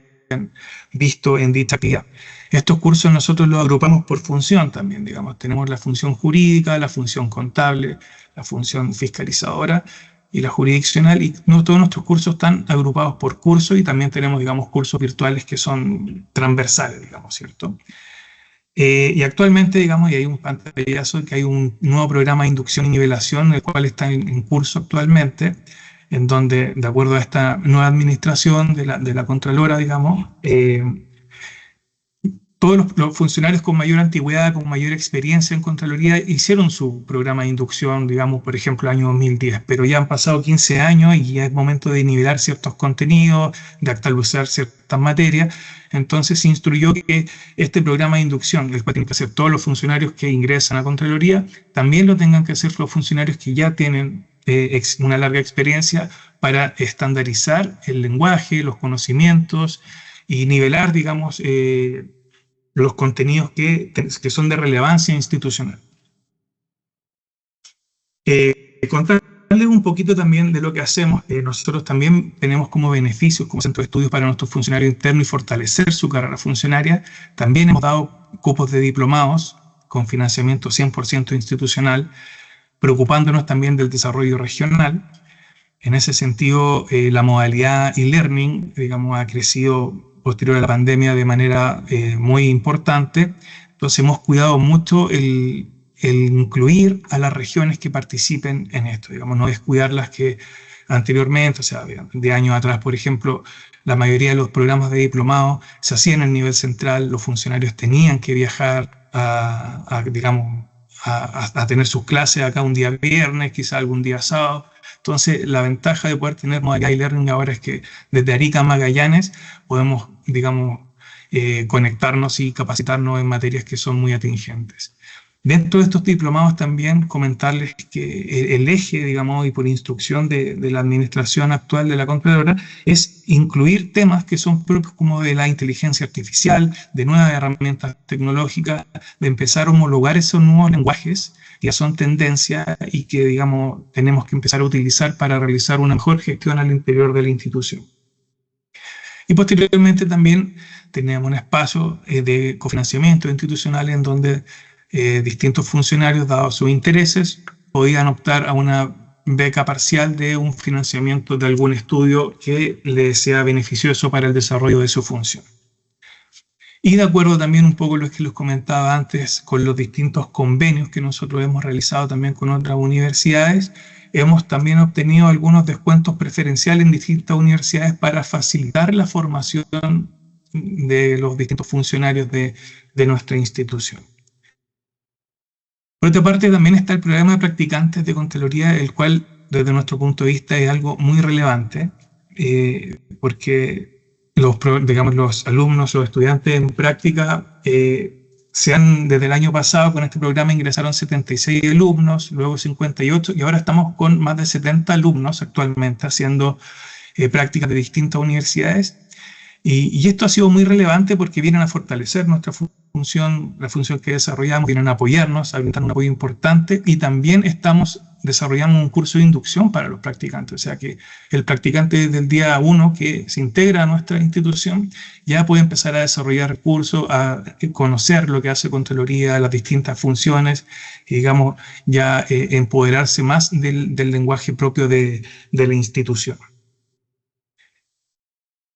visto en dicha actividad. Estos cursos nosotros los agrupamos por función también, digamos. Tenemos la función jurídica, la función contable, la función fiscalizadora y la jurisdiccional, y todos nuestros cursos están agrupados por curso, y también tenemos, digamos, cursos virtuales que son transversales, digamos, ¿cierto? Y actualmente, digamos, y hay un pantallazo que hay un nuevo programa de inducción y nivelación, el cual está en curso actualmente, en donde, de acuerdo a esta nueva administración de la Contralora, digamos, todos los funcionarios con mayor antigüedad, con mayor experiencia en Contraloría, hicieron su programa de inducción, digamos, por ejemplo, el año 2010, pero ya han pasado 15 años y ya es momento de nivelar ciertos contenidos, de actualizar ciertas materias. Entonces se instruyó que este programa de inducción, el cual tienen que hacer todos los funcionarios que ingresan a Contraloría, también lo tengan que hacer los funcionarios que ya tienen una larga experiencia para estandarizar el lenguaje, los conocimientos y nivelar, digamos, los contenidos que son de relevancia institucional. Contarles un poquito también de lo que hacemos. Nosotros también tenemos como beneficios, como centro de estudios para nuestros funcionarios internos y fortalecer su carrera funcionaria. También hemos dado cupos de diplomados con financiamiento 100% institucional, preocupándonos también del desarrollo regional. En ese sentido, la modalidad e-learning, digamos, ha crecido posterior a la pandemia de manera muy importante. Entonces hemos cuidado mucho el incluir a las regiones que participen en esto, digamos, no descuidarlas que anteriormente, o sea, de años atrás, por ejemplo, la mayoría de los programas de diplomado se hacían en el nivel central, los funcionarios tenían que viajar a tener sus clases acá un día viernes, quizá algún día sábado. Entonces, la ventaja de poder tener modalidad e-learning ahora es que desde Arica a Magallanes podemos, digamos, conectarnos y capacitarnos en materias que son muy atingentes. Dentro de estos diplomados también comentarles que el eje, digamos, y por instrucción de la administración actual de la Contralora, es incluir temas que son propios como de la inteligencia artificial, de nuevas herramientas tecnológicas, de empezar a homologar esos nuevos lenguajes que ya son tendencia y que, digamos, tenemos que empezar a utilizar para realizar una mejor gestión al interior de la institución. Y posteriormente también tenemos un espacio de cofinanciamiento institucional en donde distintos funcionarios, dados sus intereses, podían optar a una beca parcial de un financiamiento de algún estudio que les sea beneficioso para el desarrollo de su función. Y de acuerdo también un poco a lo que les comentaba antes, con los distintos convenios que nosotros hemos realizado también con otras universidades, hemos también obtenido algunos descuentos preferenciales en distintas universidades para facilitar la formación de los distintos funcionarios de nuestra institución. Por otra parte, también está el programa de practicantes de Contraloría, el cual, desde nuestro punto de vista, es algo muy relevante, porque los alumnos, los estudiantes en práctica, desde el año pasado con este programa ingresaron 76 alumnos, luego 58, y ahora estamos con más de 70 alumnos actualmente haciendo prácticas de distintas universidades. Y esto ha sido muy relevante porque vienen a fortalecer nuestra función, la función que desarrollamos, vienen a apoyarnos, a brindar un apoyo importante, y también estamos desarrollando un curso de inducción para los practicantes. O sea que el practicante desde el día 1 que se integra a nuestra institución ya puede empezar a desarrollar cursos, a conocer lo que hace Contraloría, las distintas funciones, y digamos, ya empoderarse más del lenguaje propio de la institución.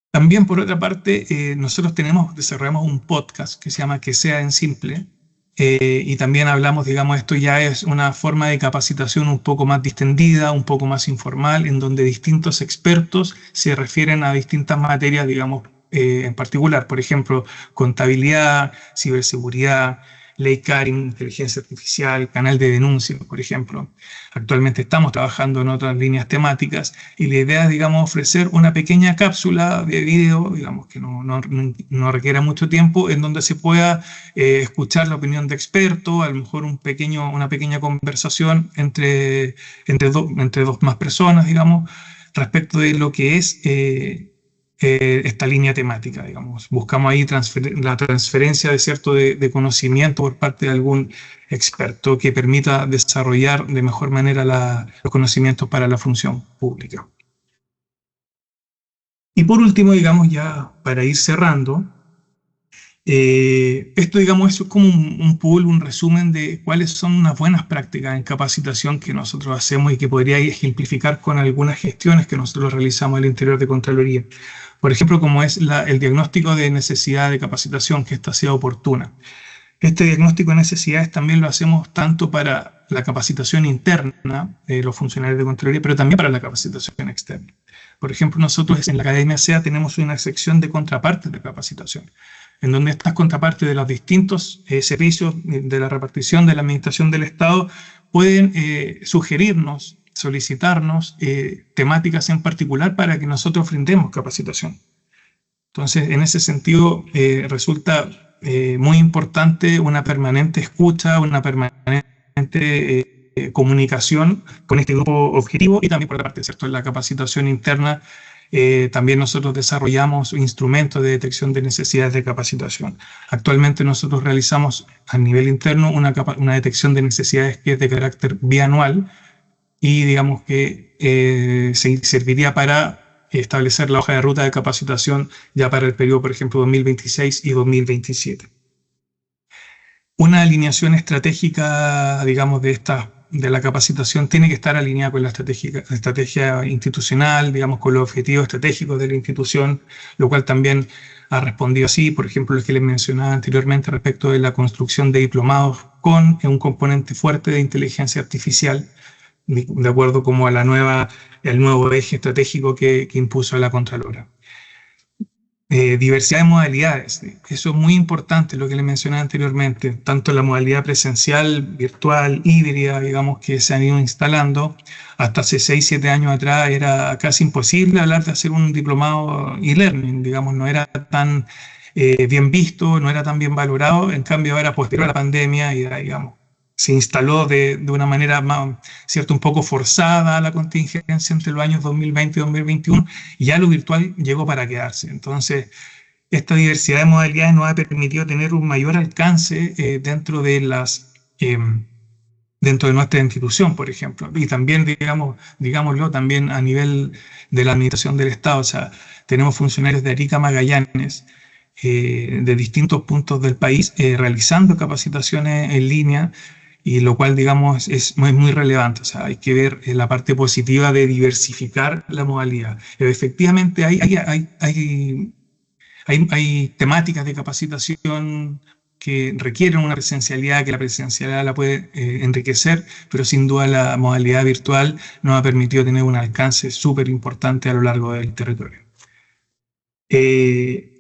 También, por otra parte, nosotros desarrollamos un podcast que se llama Que sea en simple, y también hablamos, digamos, esto ya es una forma de capacitación un poco más distendida, un poco más informal, en donde distintos expertos se refieren a distintas materias, digamos, en particular, por ejemplo, contabilidad, ciberseguridad, ley Karin, inteligencia artificial, canal de denuncia, por ejemplo. Actualmente estamos trabajando en otras líneas temáticas y la idea es, digamos, ofrecer una pequeña cápsula de video, digamos, que no requiera mucho tiempo, en donde se pueda escuchar la opinión de expertos, a lo mejor una pequeña conversación entre dos más personas, digamos, respecto de lo que es esta línea temática, digamos. Buscamos ahí la transferencia de conocimiento por parte de algún experto que permita desarrollar de mejor manera los conocimientos para la función pública. Y por último, digamos, ya para ir cerrando, esto, digamos, es como un pool, un resumen de cuáles son unas buenas prácticas en capacitación que nosotros hacemos y que podría ejemplificar con algunas gestiones que nosotros realizamos al interior de Contraloría. Por ejemplo, como es el diagnóstico de necesidad de capacitación, que esta sea oportuna. Este diagnóstico de necesidades también lo hacemos tanto para la capacitación interna de los funcionarios de Contraloría, pero también para la capacitación externa. Por ejemplo, nosotros en la Academia SEA tenemos una sección de contrapartes de capacitación, en donde estas contrapartes de los distintos servicios de la repartición de la administración del Estado pueden sugerirnos, solicitarnos temáticas en particular para que nosotros brindemos capacitación. Entonces, en ese sentido, resulta muy importante una permanente escucha, una permanente comunicación con este grupo objetivo, y también por la parte, ¿cierto?, en la capacitación interna. También nosotros desarrollamos instrumentos de detección de necesidades de capacitación. Actualmente nosotros realizamos a nivel interno una detección de necesidades que es de carácter bianual, y digamos que se serviría para establecer la hoja de ruta de capacitación ya para el periodo, por ejemplo, 2026 y 2027. Una alineación estratégica, digamos, de la capacitación tiene que estar alineada con la estrategia institucional, digamos, con los objetivos estratégicos de la institución, lo cual también ha respondido así, por ejemplo, lo que les mencionaba anteriormente respecto de la construcción de diplomados con un componente fuerte de inteligencia artificial, de acuerdo como a el nuevo eje estratégico que impuso la Contralora. Diversidad de modalidades, eso es muy importante, lo que les mencioné anteriormente, tanto la modalidad presencial, virtual, híbrida, digamos, que se han ido instalando. Hasta hace 6-7 años atrás era casi imposible hablar de hacer un diplomado e-learning, digamos, no era tan bien visto, no era tan bien valorado. En cambio ahora, posterior a la pandemia, digamos, se instaló de una manera más, ¿cierto?, un poco forzada la contingencia entre los años 2020 y 2021, y ya lo virtual llegó para quedarse. Entonces, esta diversidad de modalidades nos ha permitido tener un mayor alcance dentro de nuestra institución, por ejemplo, y también, digámoslo, también a nivel de la administración del Estado. O sea, tenemos funcionarios de Arica a Magallanes, de distintos puntos del país, realizando capacitaciones en línea, y lo cual, digamos, es muy relevante. O sea, hay que ver la parte positiva de diversificar la modalidad. Efectivamente, hay temáticas de capacitación que requieren una presencialidad, que la presencialidad la puede enriquecer, pero sin duda la modalidad virtual nos ha permitido tener un alcance súper importante a lo largo del territorio.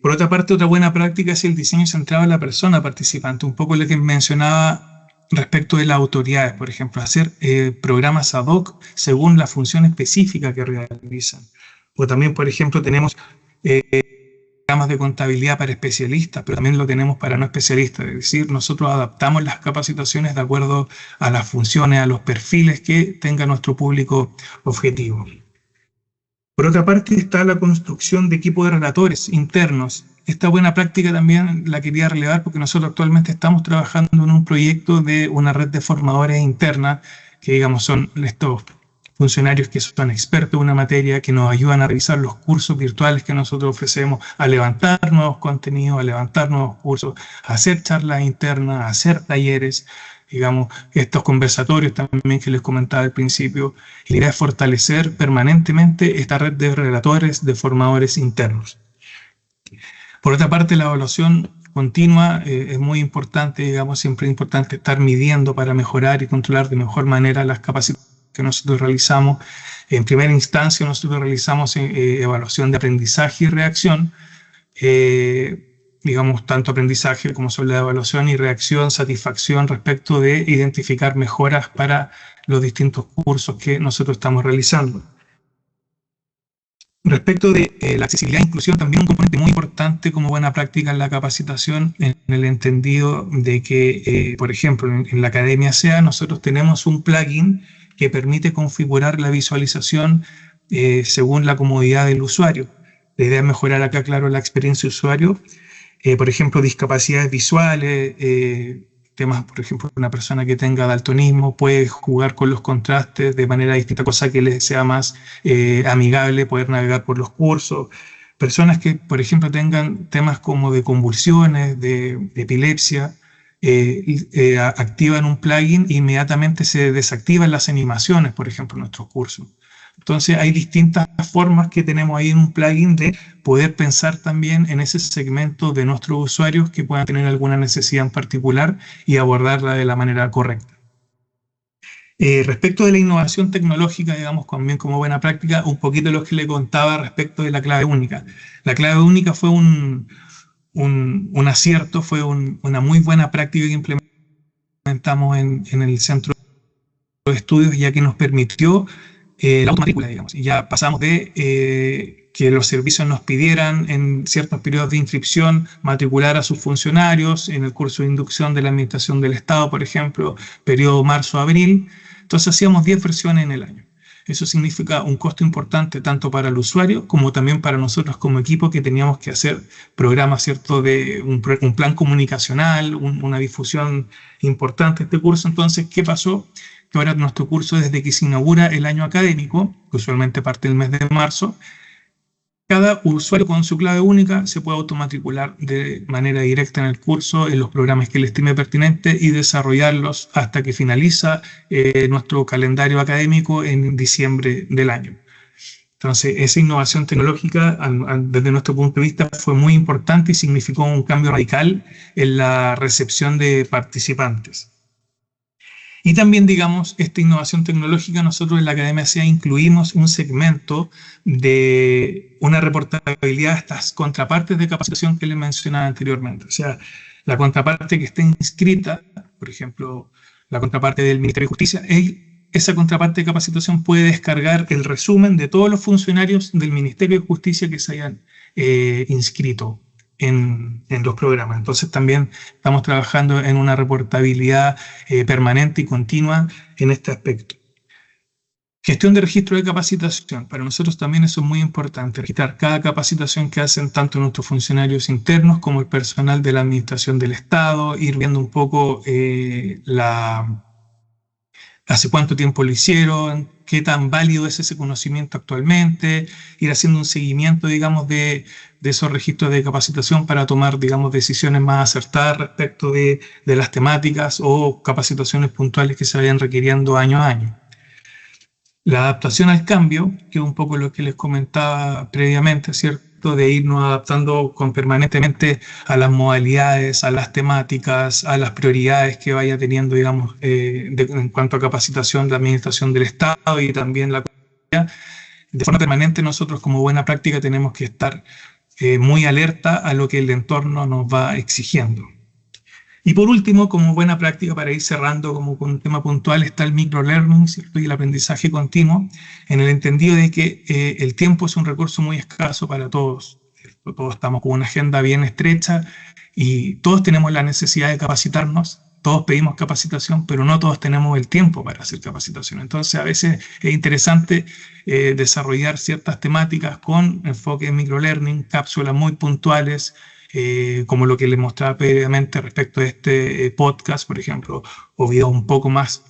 Por otra parte, otra buena práctica es el diseño centrado en la persona participante, un poco lo que mencionaba respecto de las autoridades, por ejemplo, hacer programas ad hoc según la función específica que realizan. O también, por ejemplo, tenemos programas de contabilidad para especialistas, pero también lo tenemos para no especialistas, es decir, nosotros adaptamos las capacitaciones de acuerdo a las funciones, a los perfiles que tenga nuestro público objetivo. Por otra parte está la construcción de equipos de relatores internos. Esta buena práctica también la quería relevar porque nosotros actualmente estamos trabajando en un proyecto de una red de formadores interna, que digamos son estos funcionarios que son expertos en una materia, que nos ayudan a revisar los cursos virtuales que nosotros ofrecemos, a levantar nuevos contenidos, a levantar nuevos cursos, a hacer charlas internas, a hacer talleres, digamos, estos conversatorios también que les comentaba al principio. La idea es fortalecer permanentemente esta red de relatores, de formadores internos. Por otra parte, la evaluación continua es muy importante, digamos, siempre es importante estar midiendo para mejorar y controlar de mejor manera las capacidades que nosotros realizamos. En primera instancia, nosotros realizamos evaluación de aprendizaje y reacción, digamos, tanto aprendizaje como sobre la evaluación y reacción, satisfacción respecto de identificar mejoras para los distintos cursos que nosotros estamos realizando. Respecto de la accesibilidad e inclusión, también un componente muy importante como buena práctica en la capacitación, en el entendido de que, por ejemplo, en la Academia SEA nosotros tenemos un plugin que permite configurar la visualización según la comodidad del usuario. La idea es mejorar acá, claro, la experiencia de usuario. Por ejemplo, discapacidades visuales, temas, por ejemplo, una persona que tenga daltonismo puede jugar con los contrastes de manera distinta, cosa que les sea más amigable poder navegar por los cursos. Personas que, por ejemplo, tengan temas como de convulsiones, de epilepsia, activan un plugin e inmediatamente se desactivan las animaciones, por ejemplo, en nuestros cursos. Entonces hay distintas formas que tenemos ahí en un plugin de poder pensar también en ese segmento de nuestros usuarios que puedan tener alguna necesidad en particular y abordarla de la manera correcta. Respecto de la innovación tecnológica, digamos, también como buena práctica, un poquito lo que le contaba respecto de la clave única. La clave única fue un acierto, fue una muy buena práctica que implementamos en el centro de estudios, ya que nos permitió la automatrícula, digamos. Y ya pasamos de que los servicios nos pidieran en ciertos periodos de inscripción matricular a sus funcionarios en el curso de inducción de la Administración del Estado, por ejemplo, periodo marzo-abril. Entonces hacíamos 10 versiones en el año. Eso significa un costo importante tanto para el usuario como también para nosotros como equipo, que teníamos que hacer programas, ¿cierto?, de un plan comunicacional, una difusión importante de este curso. Entonces, ¿qué pasó? Que ahora nuestro curso, desde que se inaugura el año académico, que usualmente parte el mes de marzo, cada usuario con su clave única se puede automatricular de manera directa en el curso, en los programas que le estime pertinente y desarrollarlos hasta que finaliza nuestro calendario académico en diciembre del año. Entonces, esa innovación tecnológica, desde nuestro punto de vista, fue muy importante y significó un cambio radical en la recepción de participantes. Y también, digamos, esta innovación tecnológica, nosotros en la Academia SEA incluimos un segmento de una reportabilidad a estas contrapartes de capacitación que les mencionaba anteriormente. O sea, la contraparte que esté inscrita, por ejemplo, la contraparte del Ministerio de Justicia, esa contraparte de capacitación puede descargar el resumen de todos los funcionarios del Ministerio de Justicia que se hayan inscrito en los programas. Entonces también estamos trabajando en una reportabilidad permanente y continua en este aspecto. Gestión de registro de capacitación. Para nosotros también eso es muy importante, registrar cada capacitación que hacen tanto nuestros funcionarios internos como el personal de la Administración del Estado, ir viendo un poco hace cuánto tiempo lo hicieron, qué tan válido es ese conocimiento actualmente, ir haciendo un seguimiento, digamos, de esos registros de capacitación para tomar, digamos, decisiones más acertadas respecto de las temáticas o capacitaciones puntuales que se vayan requiriendo año a año. La adaptación al cambio, que es un poco lo que les comentaba previamente, ¿cierto?, de irnos adaptando permanentemente a las modalidades, a las temáticas, a las prioridades que vaya teniendo, digamos, en cuanto a capacitación de la Administración del Estado y también la comunidad. De forma permanente nosotros como buena práctica tenemos que estar muy alerta a lo que el entorno nos va exigiendo. Y por último, como buena práctica, para ir cerrando como con un tema puntual, está el microlearning, ¿cierto?, y el aprendizaje continuo, en el entendido de que el tiempo es un recurso muy escaso para todos, ¿cierto? Todos estamos con una agenda bien estrecha y todos tenemos la necesidad de capacitarnos, todos pedimos capacitación, pero no todos tenemos el tiempo para hacer capacitación. Entonces, a veces es interesante desarrollar ciertas temáticas con enfoque en microlearning, cápsulas muy puntuales, como lo que les mostraba previamente respecto de este podcast, por ejemplo, o videos un poco más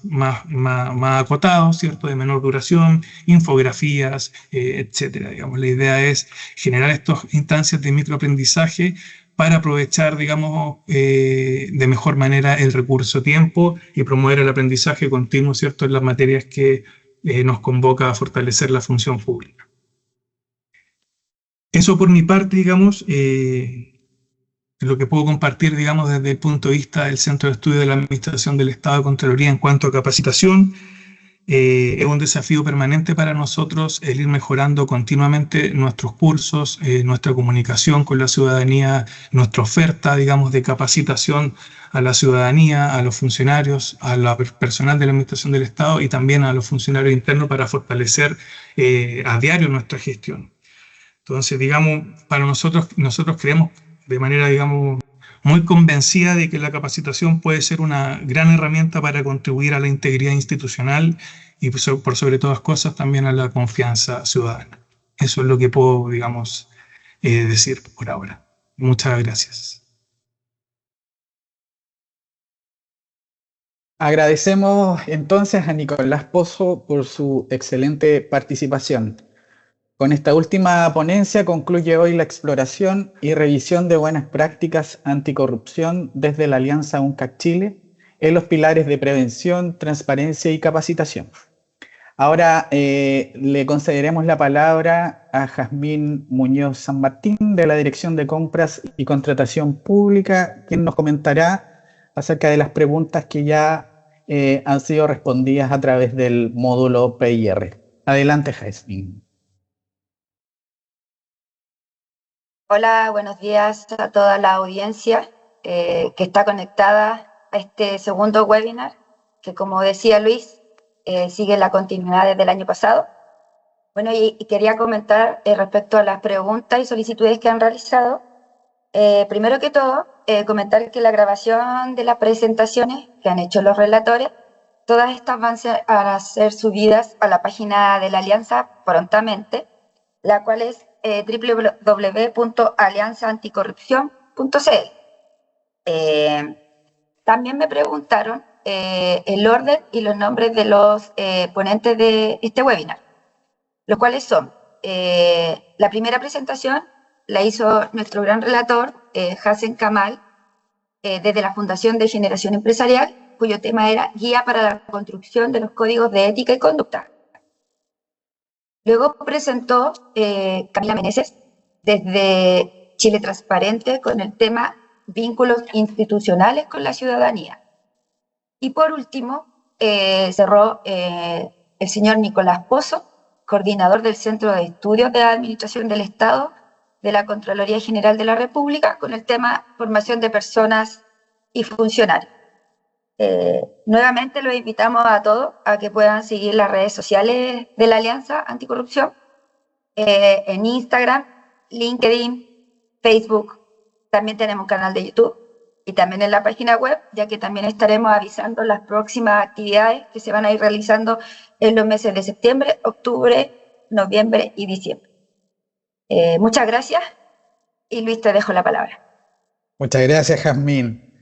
acotados, ¿cierto?, de menor duración, infografías, etcétera. Digamos, la idea es generar estas instancias de microaprendizaje para aprovechar, digamos, de mejor manera el recurso tiempo y promover el aprendizaje continuo, ¿cierto?, en las materias que nos convoca a fortalecer la función pública. Eso por mi parte, digamos, lo que puedo compartir, digamos, desde el punto de vista del Centro de Estudio de la Administración del Estado de Contraloría en cuanto a capacitación. Es un desafío permanente para nosotros el ir mejorando continuamente nuestros cursos, nuestra comunicación con la ciudadanía, nuestra oferta, digamos, de capacitación a la ciudadanía, a los funcionarios, al personal de la Administración del Estado y también a los funcionarios internos para fortalecer a diario nuestra gestión. Entonces, digamos, para nosotros creemos de manera, digamos, muy convencida de que la capacitación puede ser una gran herramienta para contribuir a la integridad institucional y, por sobre todas cosas, también a la confianza ciudadana. Eso es lo que puedo, digamos, decir por ahora. Muchas gracias. Agradecemos entonces a Nicolás Pozo por su excelente participación. Con esta última ponencia concluye hoy la exploración y revisión de buenas prácticas anticorrupción desde la Alianza UNCAC Chile en los pilares de prevención, transparencia y capacitación. Ahora le concederemos la palabra a Jazmín Muñoz San Martín de la Dirección de Compras y Contratación Pública, quien nos comentará acerca de las preguntas que ya han sido respondidas a través del módulo PIR. Adelante, Jazmín. Hola, buenos días a toda la audiencia que está conectada a este segundo webinar, que como decía Luis, sigue la continuidad desde el año pasado. Bueno, y quería comentar respecto a las preguntas y solicitudes que han realizado. Primero que todo, comentar que la grabación de las presentaciones que han hecho los relatores, todas estas van a ser subidas a la página de la Alianza prontamente, la cual es www.alianzaanticorrupción.cl. También me preguntaron el orden y los nombres de los ponentes de este webinar, los cuales son, la primera presentación la hizo nuestro gran relator, Hassen Kamal, desde la Fundación de Generación Empresarial, cuyo tema era Guía para la construcción de los códigos de ética y conducta. Luego presentó Camila Meneses, desde Chile Transparente, con el tema Vínculos institucionales con la ciudadanía. Y por último, cerró el señor Nicolás Pozo, coordinador del Centro de Estudios de Administración del Estado de la Contraloría General de la República, con el tema Formación de Personas y Funcionarios. Nuevamente los invitamos a todos a que puedan seguir las redes sociales de la Alianza Anticorrupción, en Instagram, LinkedIn, Facebook. También tenemos un canal de YouTube y también en la página web, ya que también estaremos avisando las próximas actividades que se van a ir realizando en los meses de septiembre, octubre, noviembre y diciembre. Muchas gracias y Luis, te dejo la palabra. Muchas gracias, Jazmín.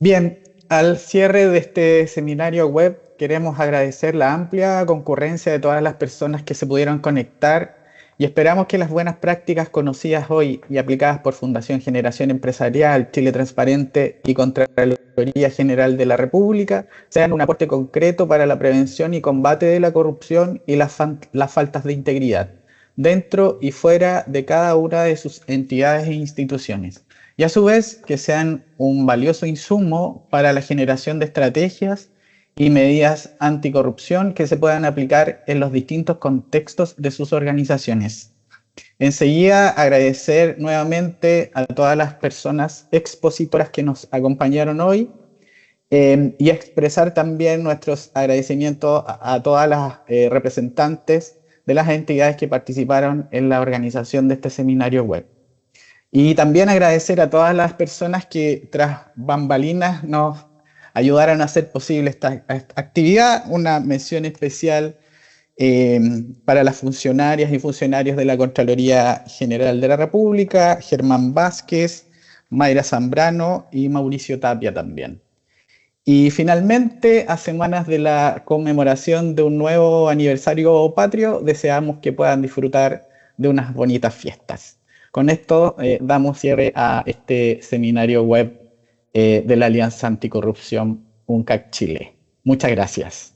Bien, al cierre de este seminario web queremos agradecer la amplia concurrencia de todas las personas que se pudieron conectar y esperamos que las buenas prácticas conocidas hoy y aplicadas por Fundación Generación Empresarial, Chile Transparente y Contraloría General de la República sean un aporte concreto para la prevención y combate de la corrupción y las faltas de integridad, dentro y fuera de cada una de sus entidades e instituciones. Y a su vez que sean un valioso insumo para la generación de estrategias y medidas anticorrupción que se puedan aplicar en los distintos contextos de sus organizaciones. Enseguida agradecer nuevamente a todas las personas expositoras que nos acompañaron hoy y expresar también nuestros agradecimientos a todas las representantes de las entidades que participaron en la organización de este seminario web. Y también agradecer a todas las personas que tras bambalinas nos ayudaron a hacer posible esta actividad. Una mención especial para las funcionarias y funcionarios de la Contraloría General de la República, Germán Vázquez, Mayra Zambrano y Mauricio Tapia también. Y finalmente, a semanas de la conmemoración de un nuevo aniversario patrio, deseamos que puedan disfrutar de unas bonitas fiestas. Con esto damos cierre a este seminario web de la Alianza Anticorrupción UNCAC Chile. Muchas gracias.